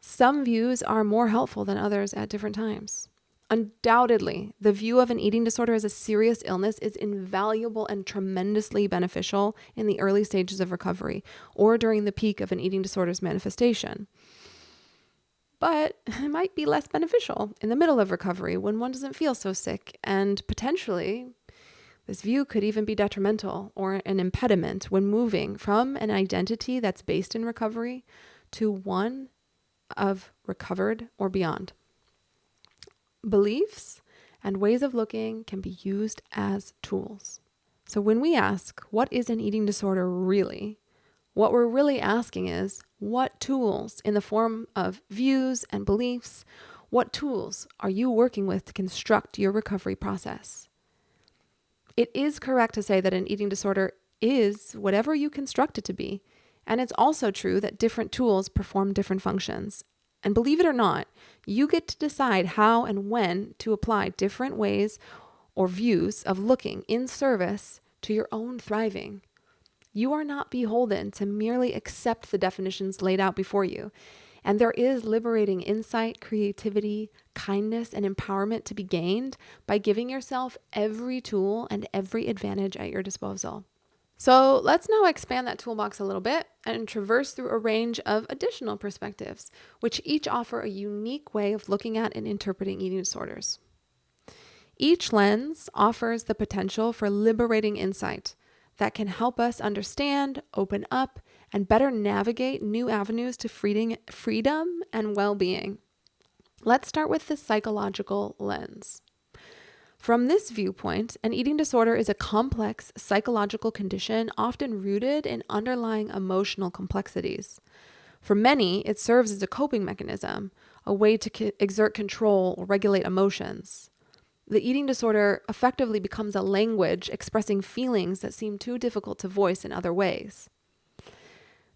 Some views are more helpful than others at different times. Undoubtedly, the view of an eating disorder as a serious illness is invaluable and tremendously beneficial in the early stages of recovery or during the peak of an eating disorder's manifestation. But it might be less beneficial in the middle of recovery when one doesn't feel so sick, and potentially this view could even be detrimental or an impediment when moving from an identity that's based in recovery to one of recovered or beyond. Beliefs and ways of looking can be used as tools. So when we ask, what is an eating disorder really? What we're really asking is, what tools in the form of views and beliefs, what tools are you working with to construct your recovery process? It is correct to say that an eating disorder is whatever you construct it to be. And it's also true that different tools perform different functions. And believe it or not, you get to decide how and when to apply different ways or views of looking in service to your own thriving. You are not beholden to merely accept the definitions laid out before you. And there is liberating insight, creativity, kindness, and empowerment to be gained by giving yourself every tool and every advantage at your disposal. So let's now expand that toolbox a little bit and traverse through a range of additional perspectives, which each offer a unique way of looking at and interpreting eating disorders. Each lens offers the potential for liberating insight that can help us understand, open up, and better navigate new avenues to freedom and well-being. Let's start with the psychological lens. From this viewpoint, an eating disorder is a complex psychological condition often rooted in underlying emotional complexities. For many, it serves as a coping mechanism, a way to exert control or regulate emotions. The eating disorder effectively becomes a language expressing feelings that seem too difficult to voice in other ways.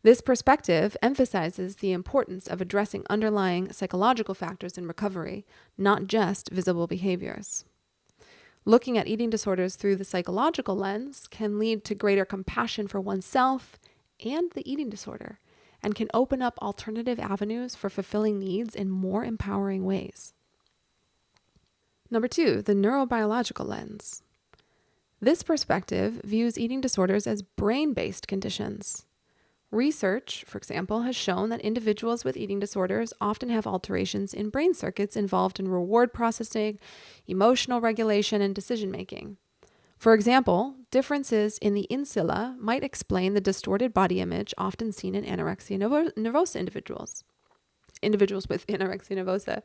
This perspective emphasizes the importance of addressing underlying psychological factors in recovery, not just visible behaviors. Looking at eating disorders through the psychological lens can lead to greater compassion for oneself and the eating disorder, and can open up alternative avenues for fulfilling needs in more empowering ways. Number 2, the neurobiological lens. This perspective views eating disorders as brain-based conditions. Research, for example, has shown that individuals with eating disorders often have alterations in brain circuits involved in reward processing, emotional regulation, and decision-making. For example, differences in the insula might explain the distorted body image often seen in anorexia nervosa individuals with anorexia nervosa.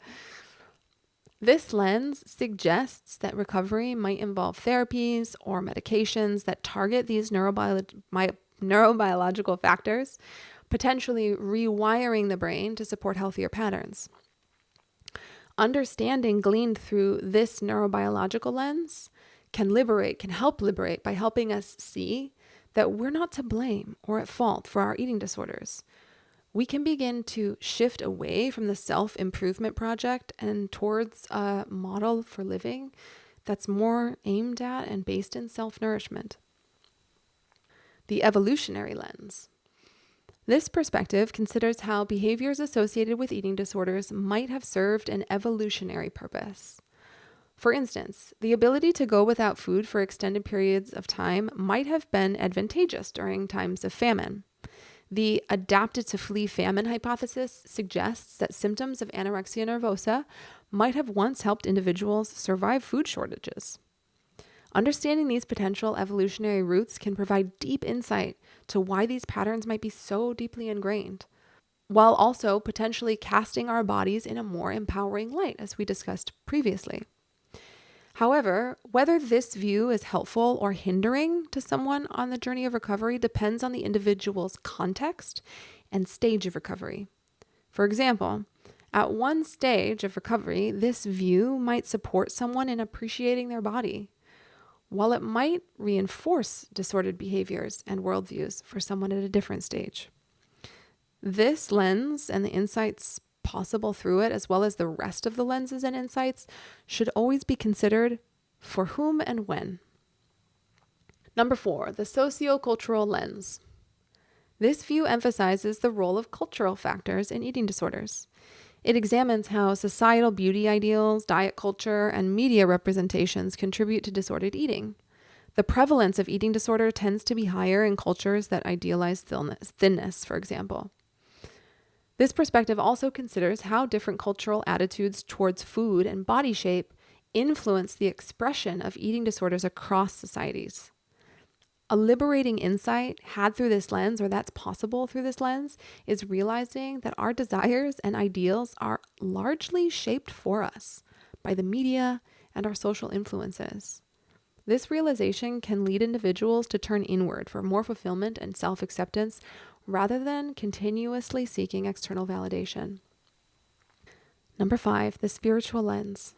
This lens suggests that recovery might involve therapies or medications that target these neurobiological factors, potentially rewiring the brain to support healthier patterns. Understanding gleaned through this neurobiological lens can help liberate by helping us see that we're not to blame or at fault for our eating disorders. We can begin to shift away from the self-improvement project and towards a model for living that's more aimed at and based in self-nourishment. The evolutionary lens. This perspective considers how behaviors associated with eating disorders might have served an evolutionary purpose. For instance, the ability to go without food for extended periods of time might have been advantageous during times of famine. The adapted to flee famine hypothesis suggests that symptoms of anorexia nervosa might have once helped individuals survive food shortages. Understanding these potential evolutionary roots can provide deep insight to why these patterns might be so deeply ingrained, while also potentially casting our bodies in a more empowering light, as we discussed previously. However, whether this view is helpful or hindering to someone on the journey of recovery depends on the individual's context and stage of recovery. For example, at one stage of recovery, this view might support someone in appreciating their body, while it might reinforce disordered behaviors and worldviews for someone at a different stage. This lens and the insights possible through it, as well as the rest of the lenses and insights, should always be considered for whom and when. Number 4, the sociocultural lens. This view emphasizes the role of cultural factors in eating disorders. It examines how societal beauty ideals, diet culture, and media representations contribute to disordered eating. The prevalence of eating disorder tends to be higher in cultures that idealize thinness, for example. This perspective also considers how different cultural attitudes towards food and body shape influence the expression of eating disorders across societies. A liberating insight had through this lens, or that's possible through this lens, is realizing that our desires and ideals are largely shaped for us by the media and our social influences. This realization can lead individuals to turn inward for more fulfillment and self-acceptance rather than continuously seeking external validation. Number 5, the spiritual lens.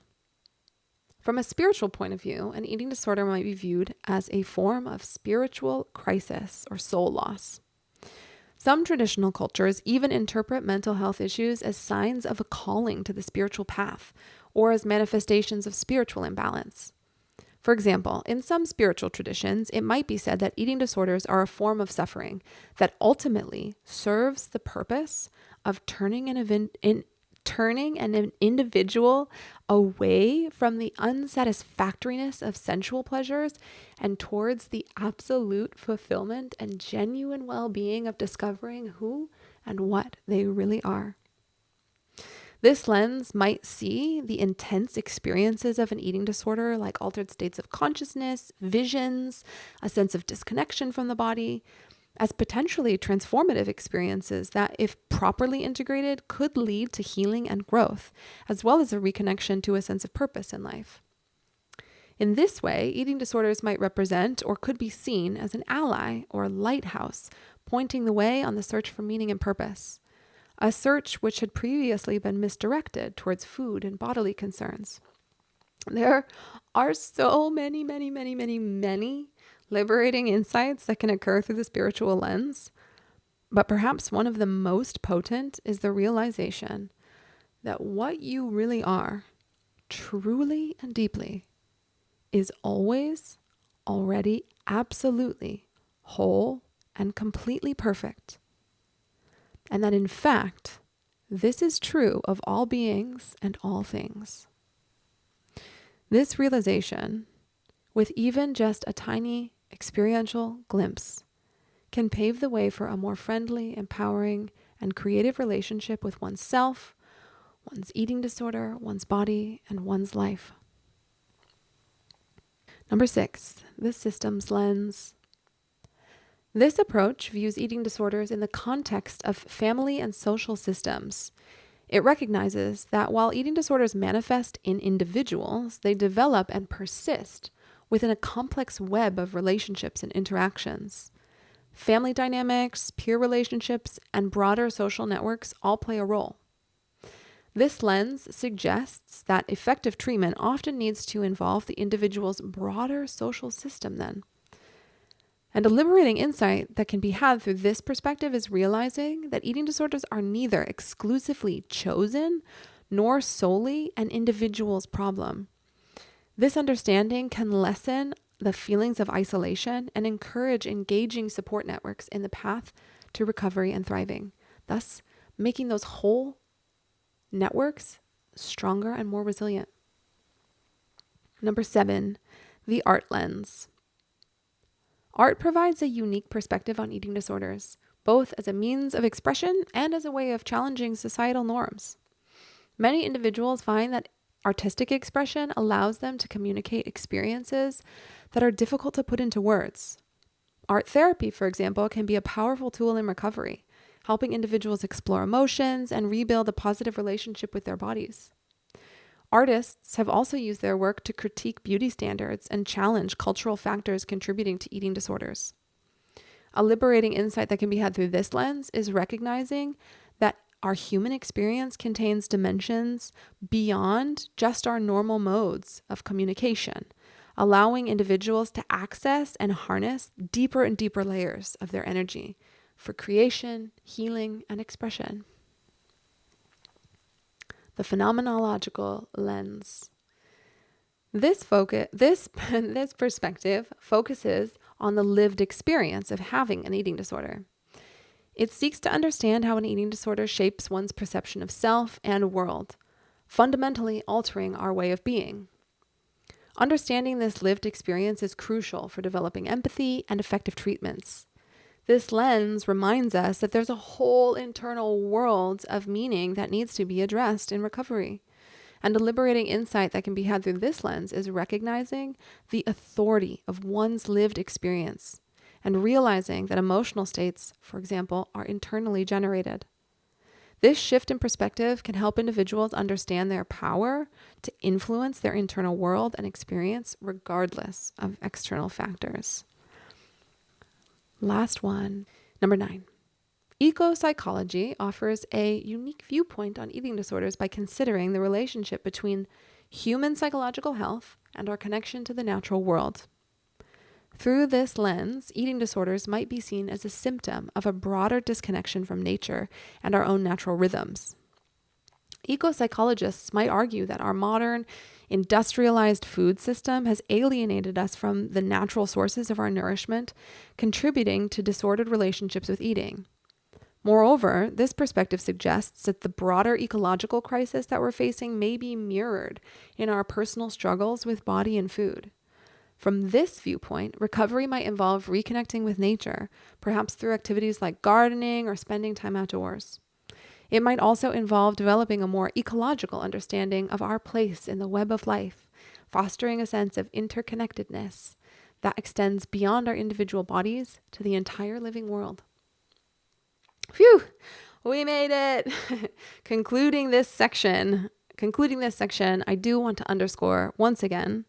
From a spiritual point of view, an eating disorder might be viewed as a form of spiritual crisis or soul loss. Some traditional cultures even interpret mental health issues as signs of a calling to the spiritual path or as manifestations of spiritual imbalance. For example, in some spiritual traditions, it might be said that eating disorders are a form of suffering that ultimately serves the purpose of turning an individual away from the unsatisfactoriness of sensual pleasures and towards the absolute fulfillment and genuine well-being of discovering who and what they really are. This lens might see the intense experiences of an eating disorder, like altered states of consciousness, visions, a sense of disconnection from the body, as potentially transformative experiences that, if properly integrated, could lead to healing and growth, as well as a reconnection to a sense of purpose in life. In this way, eating disorders might represent or could be seen as an ally or a lighthouse, pointing the way on the search for meaning and purpose, a search which had previously been misdirected towards food and bodily concerns. There are so many liberating insights that can occur through the spiritual lens, but perhaps one of the most potent is the realization that what you really are, truly and deeply, is always, already, absolutely whole and completely perfect. And that in fact, this is true of all beings and all things. This realization, with even just a tiny experiential glimpse, can pave the way for a more friendly, empowering, and creative relationship with oneself, one's eating disorder, one's body, and one's life. Number 6, the systems lens. This approach views eating disorders in the context of family and social systems. It recognizes that while eating disorders manifest in individuals, they develop and persist within a complex web of relationships and interactions. Family dynamics, peer relationships, and broader social networks all play a role. This lens suggests that effective treatment often needs to involve the individual's broader social system then. And a liberating insight that can be had through this perspective is realizing that eating disorders are neither exclusively chosen nor solely an individual's problem. This understanding can lessen the feelings of isolation and encourage engaging support networks in the path to recovery and thriving, thus making those whole networks stronger and more resilient. Number 7, the art lens. Art provides a unique perspective on eating disorders, both as a means of expression and as a way of challenging societal norms. Many individuals find that artistic expression allows them to communicate experiences that are difficult to put into words. Art therapy, for example, can be a powerful tool in recovery, helping individuals explore emotions and rebuild a positive relationship with their bodies. Artists have also used their work to critique beauty standards and challenge cultural factors contributing to eating disorders. A liberating insight that can be had through this lens is recognizing that our human experience contains dimensions beyond just our normal modes of communication, allowing individuals to access and harness deeper and deeper layers of their energy for creation, healing, and expression. The phenomenological lens. This perspective focuses on the lived experience of having an eating disorder. It seeks to understand how an eating disorder shapes one's perception of self and world, fundamentally altering our way of being. Understanding this lived experience is crucial for developing empathy and effective treatments. This lens reminds us that there's a whole internal world of meaning that needs to be addressed in recovery. And a liberating insight that can be had through this lens is recognizing the authority of one's lived experience and realizing that emotional states, for example, are internally generated. This shift in perspective can help individuals understand their power to influence their internal world and experience regardless of external factors. Last one, number 9. Eco-psychology offers a unique viewpoint on eating disorders by considering the relationship between human psychological health and our connection to the natural world. Through this lens, eating disorders might be seen as a symptom of a broader disconnection from nature and our own natural rhythms. Eco-psychologists might argue that our modern industrialized food system has alienated us from the natural sources of our nourishment, contributing to disordered relationships with eating. Moreover, this perspective suggests that the broader ecological crisis that we're facing may be mirrored in our personal struggles with body and food. From this viewpoint, recovery might involve reconnecting with nature, perhaps through activities like gardening or spending time outdoors. It might also involve developing a more ecological understanding of our place in the web of life, fostering a sense of interconnectedness that extends beyond our individual bodies to the entire living world. Phew, we made it. Concluding this section, I do want to underscore once again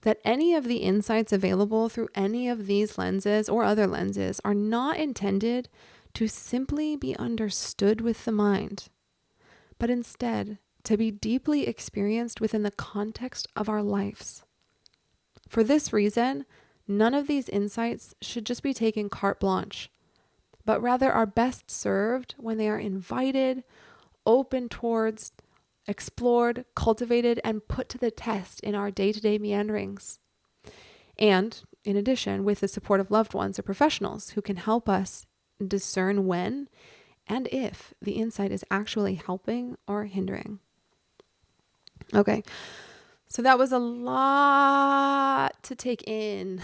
that any of the insights available through any of these lenses or other lenses are not intended to simply be understood with the mind, but instead to be deeply experienced within the context of our lives. For this reason, none of these insights should just be taken carte blanche, but rather are best served when they are invited, open towards, explored, cultivated, and put to the test in our day-to-day meanderings. And, in addition, with the support of loved ones or professionals who can help us discern when and if the insight is actually helping or hindering. Okay, so that was a lot to take in.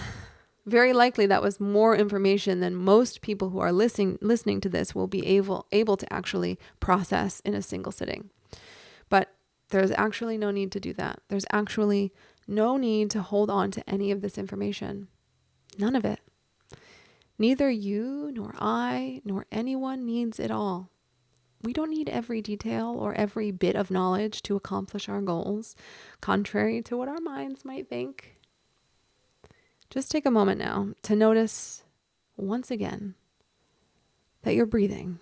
Very likely that was more information than most people who are listening to this will be able to actually process in a single sitting. But there's actually no need to do that. There's actually no need to hold on to any of this information. None of it. Neither you, nor I, nor anyone needs it all. We don't need every detail or every bit of knowledge to accomplish our goals, contrary to what our minds might think. Just take a moment now to notice once again that you're breathing.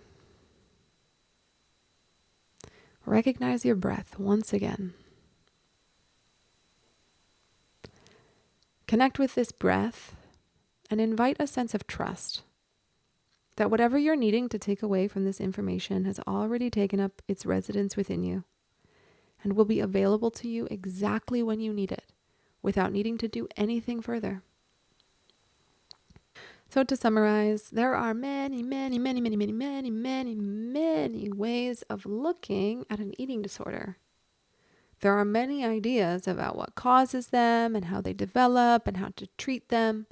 Recognize your breath once again. Connect with this breath and invite a sense of trust that whatever you're needing to take away from this information has already taken up its residence within you and will be available to you exactly when you need it without needing to do anything further. So to summarize, there are many ways of looking at an eating disorder. There are many ideas about what causes them and how they develop and how to treat them.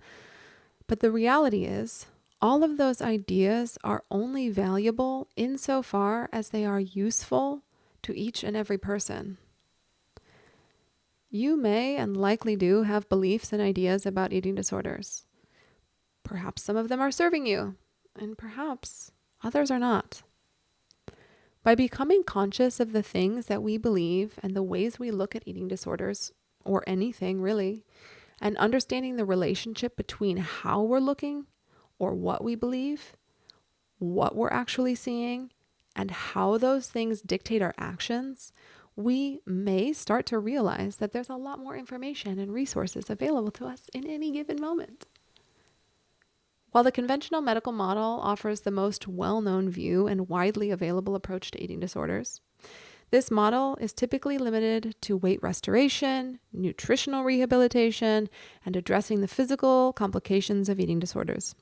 But the reality is, all of those ideas are only valuable insofar as they are useful to each and every person. You may and likely do have beliefs and ideas about eating disorders. Perhaps some of them are serving you, and perhaps others are not. By becoming conscious of the things that we believe and the ways we look at eating disorders, or anything really, and understanding the relationship between how we're looking or what we believe, what we're actually seeing, and how those things dictate our actions, we may start to realize that there's a lot more information and resources available to us in any given moment. While the conventional medical model offers the most well-known view and widely available approach to eating disorders, this model is typically limited to weight restoration, nutritional rehabilitation, and addressing the physical complications of eating disorders.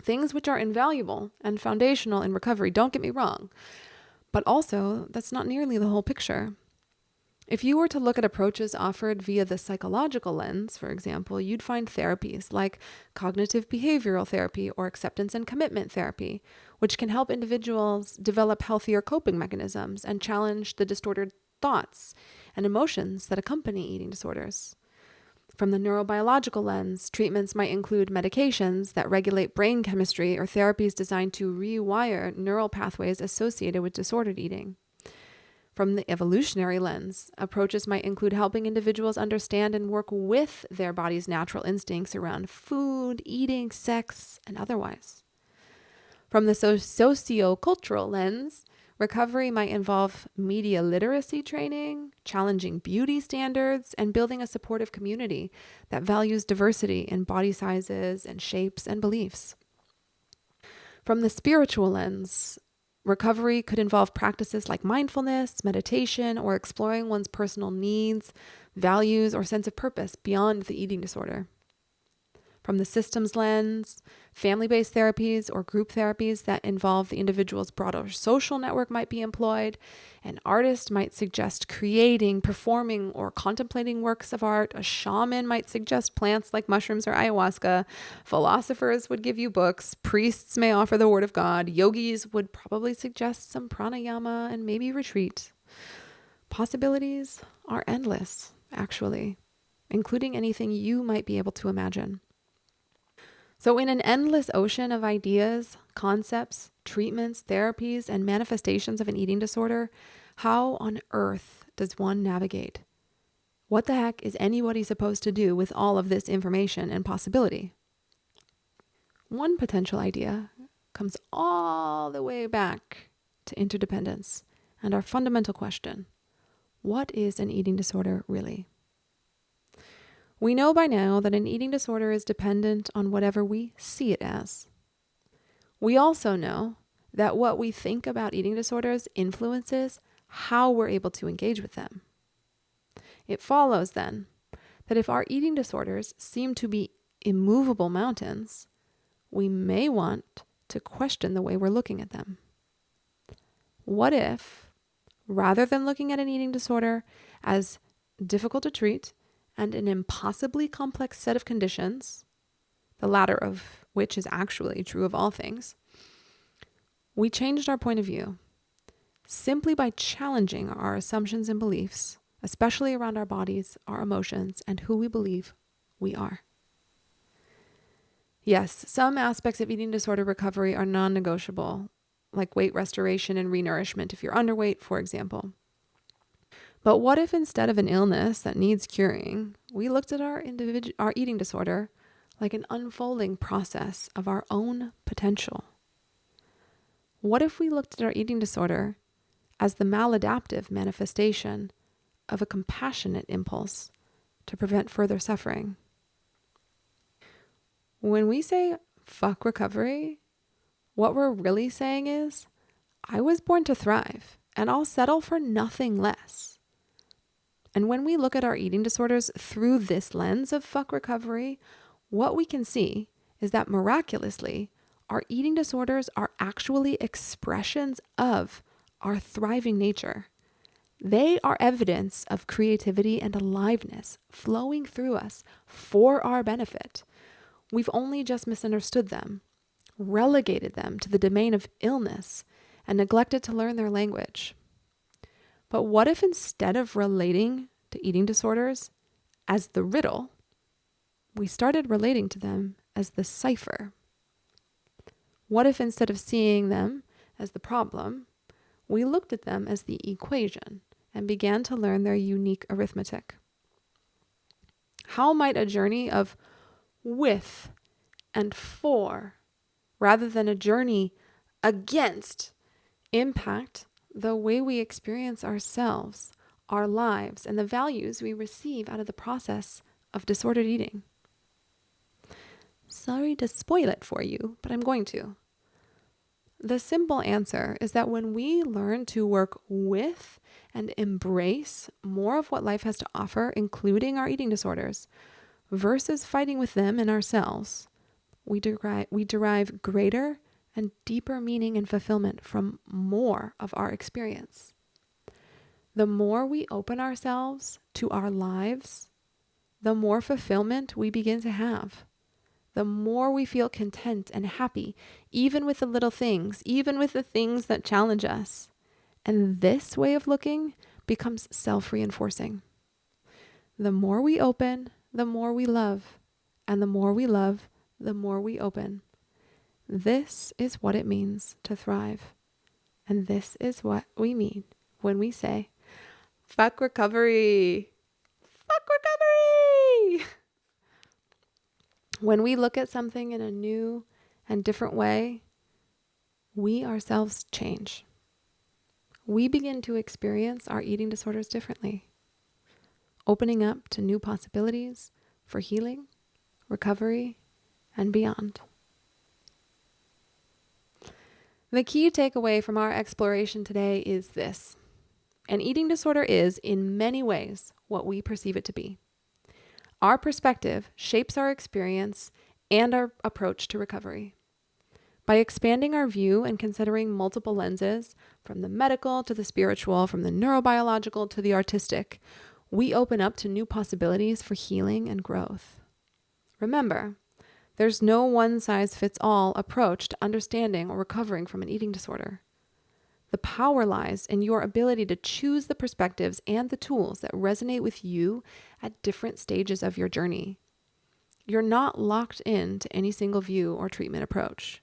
Things which are invaluable and foundational in recovery, don't get me wrong, but also that's not nearly the whole picture. If you were to look at approaches offered via the psychological lens, for example, you'd find therapies like cognitive behavioral therapy or acceptance and commitment therapy, which can help individuals develop healthier coping mechanisms and challenge the distorted thoughts and emotions that accompany eating disorders. From the neurobiological lens, treatments might include medications that regulate brain chemistry or therapies designed to rewire neural pathways associated with disordered eating. From the evolutionary lens, approaches might include helping individuals understand and work with their body's natural instincts around food, eating, sex, and otherwise. From the sociocultural lens, recovery might involve media literacy training, challenging beauty standards, and building a supportive community that values diversity in body sizes and shapes and beliefs. From the spiritual lens, Recovery could involve practices like mindfulness, meditation, or exploring one's personal needs, values, or sense of purpose beyond the eating disorder. From the systems lens, family-based therapies or group therapies that involve the individual's broader social network might be employed. An artist might suggest creating, performing, or contemplating works of art. A shaman might suggest plants like mushrooms or ayahuasca. Philosophers would give you books. Priests may offer the word of God. Yogis would probably suggest some pranayama and maybe retreat. Possibilities are endless, actually, including anything you might be able to imagine. So in an endless ocean of ideas, concepts, treatments, therapies, and manifestations of an eating disorder, how on earth does one navigate? What the heck is anybody supposed to do with all of this information and possibility? One potential idea comes all the way back to interdependence and our fundamental question: what is an eating disorder really? We know by now that an eating disorder is dependent on whatever we see it as. We also know that what we think about eating disorders influences how we're able to engage with them. It follows then that if our eating disorders seem to be immovable mountains, we may want to question the way we're looking at them. What if, rather than looking at an eating disorder as difficult to treat and an impossibly complex set of conditions, the latter of which is actually true of all things, we changed our point of view simply by challenging our assumptions and beliefs, especially around our bodies, our emotions, and who we believe we are. Yes, some aspects of eating disorder recovery are non-negotiable, like weight restoration and renourishment if you're underweight, for example. But what if instead of an illness that needs curing, we looked at our eating disorder like an unfolding process of our own potential? What if we looked at our eating disorder as the maladaptive manifestation of a compassionate impulse to prevent further suffering? When we say fuck recovery, what we're really saying is, I was born to thrive and I'll settle for nothing less. And when we look at our eating disorders through this lens of fuck recovery, what we can see is that miraculously, our eating disorders are actually expressions of our thriving nature. They are evidence of creativity and aliveness flowing through us for our benefit. We've only just misunderstood them, relegated them to the domain of illness, and neglected to learn their language. But what if instead of relating to eating disorders as the riddle, we started relating to them as the cipher? What if instead of seeing them as the problem, we looked at them as the equation and began to learn their unique arithmetic? How might a journey of with and for, rather than a journey against, impact the way we experience ourselves, our lives, and the values we receive out of the process of disordered eating? Sorry to spoil it for you, but I'm going to. The simple answer is that when we learn to work with and embrace more of what life has to offer, including our eating disorders, versus fighting with them in ourselves, we derive greater and deeper meaning and fulfillment from more of our experience. The more we open ourselves to our lives, the more fulfillment we begin to have. The more we feel content and happy, even with the little things, even with the things that challenge us. And this way of looking becomes self-reinforcing. The more we open, the more we love. And the more we love, the more we open. This is what it means to thrive. And this is what we mean when we say, fuck recovery. Fuck recovery. When we look at something in a new and different way, we ourselves change. We begin to experience our eating disorders differently, opening up to new possibilities for healing, recovery, and beyond. The key takeaway from our exploration today is this. An eating disorder is, in many ways, what we perceive it to be. Our perspective shapes our experience and our approach to recovery. By expanding our view and considering multiple lenses, from the medical to the spiritual, from the neurobiological to the artistic, we open up to new possibilities for healing and growth. Remember, there's no one-size-fits-all approach to understanding or recovering from an eating disorder. The power lies in your ability to choose the perspectives and the tools that resonate with you at different stages of your journey. You're not locked into any single view or treatment approach.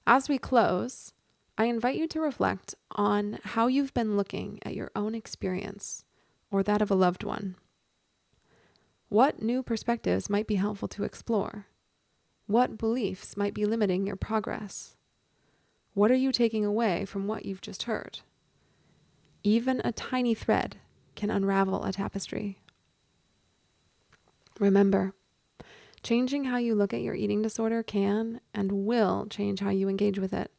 As we close, I invite you to reflect on how you've been looking at your own experience or that of a loved one. What new perspectives might be helpful to explore? What beliefs might be limiting your progress? What are you taking away from what you've just heard? Even a tiny thread can unravel a tapestry. Remember, changing how you look at your eating disorder can and will change how you engage with it,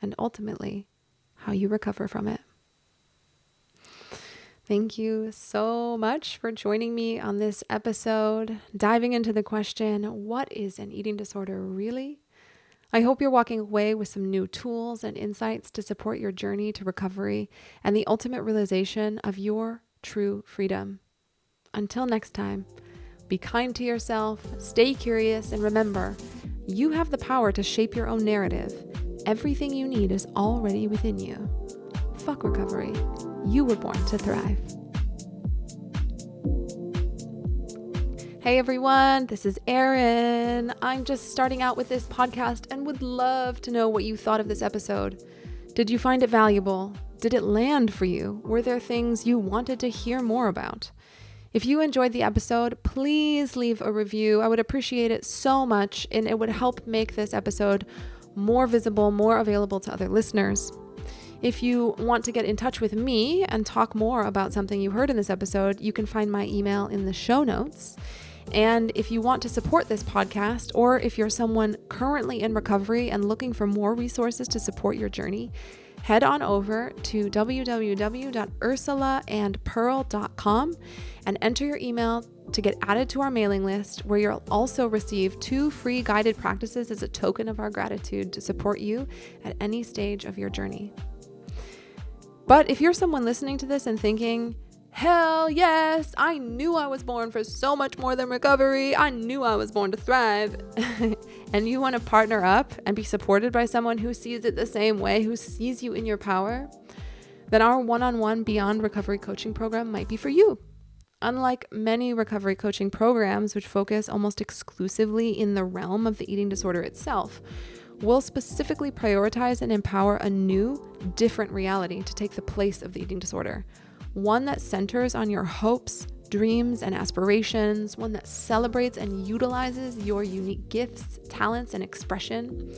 and ultimately, how you recover from it. Thank you so much for joining me on this episode, diving into the question, what is an eating disorder really? I hope you're walking away with some new tools and insights to support your journey to recovery and the ultimate realization of your true freedom. Until next time, be kind to yourself, stay curious, and remember, you have the power to shape your own narrative. Everything you need is already within you. Fuck recovery. You were born to thrive. Hey everyone, this is Arin. I'm just starting out with this podcast and would love to know what you thought of this episode. Did you find it valuable? Did it land for you? Were there things you wanted to hear more about? If you enjoyed the episode, please leave a review. I would appreciate it so much, and it would help make this episode more visible, more available to other listeners. If you want to get in touch with me and talk more about something you heard in this episode, you can find my email in the show notes. And if you want to support this podcast, or if you're someone currently in recovery and looking for more resources to support your journey, head on over to www.ursulaandpearl.com and enter your email to get added to our mailing list, where you'll also receive 2 free guided practices as a token of our gratitude to support you at any stage of your journey. But if you're someone listening to this and thinking, hell yes, I knew I was born for so much more than recovery. I knew I was born to thrive. And you want to partner up and be supported by someone who sees it the same way, who sees you in your power, then our one-on-one Beyond Recovery coaching program might be for you. Unlike many recovery coaching programs, which focus almost exclusively in the realm of the eating disorder itself, we'll specifically prioritize and empower a new, different reality to take the place of the eating disorder. One that centers on your hopes, dreams, and aspirations, one that celebrates and utilizes your unique gifts, talents, and expression.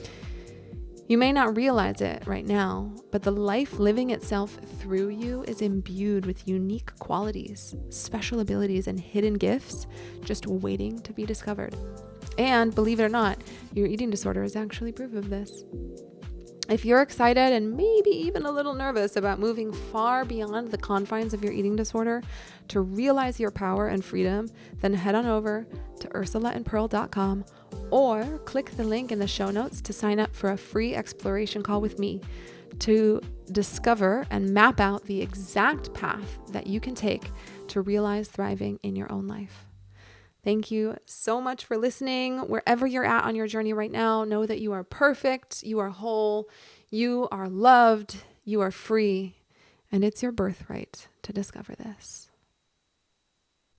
You may not realize it right now, but the life living itself through you is imbued with unique qualities, special abilities, and hidden gifts just waiting to be discovered. And believe it or not, your eating disorder is actually proof of this. If you're excited and maybe even a little nervous about moving far beyond the confines of your eating disorder to realize your power and freedom, then head on over to ursulaandpearl.com or click the link in the show notes to sign up for a free exploration call with me to discover and map out the exact path that you can take to realize thriving in your own life. Thank you so much for listening. Wherever you're at on your journey right now, know that you are perfect, you are whole, you are loved, you are free, and it's your birthright to discover this.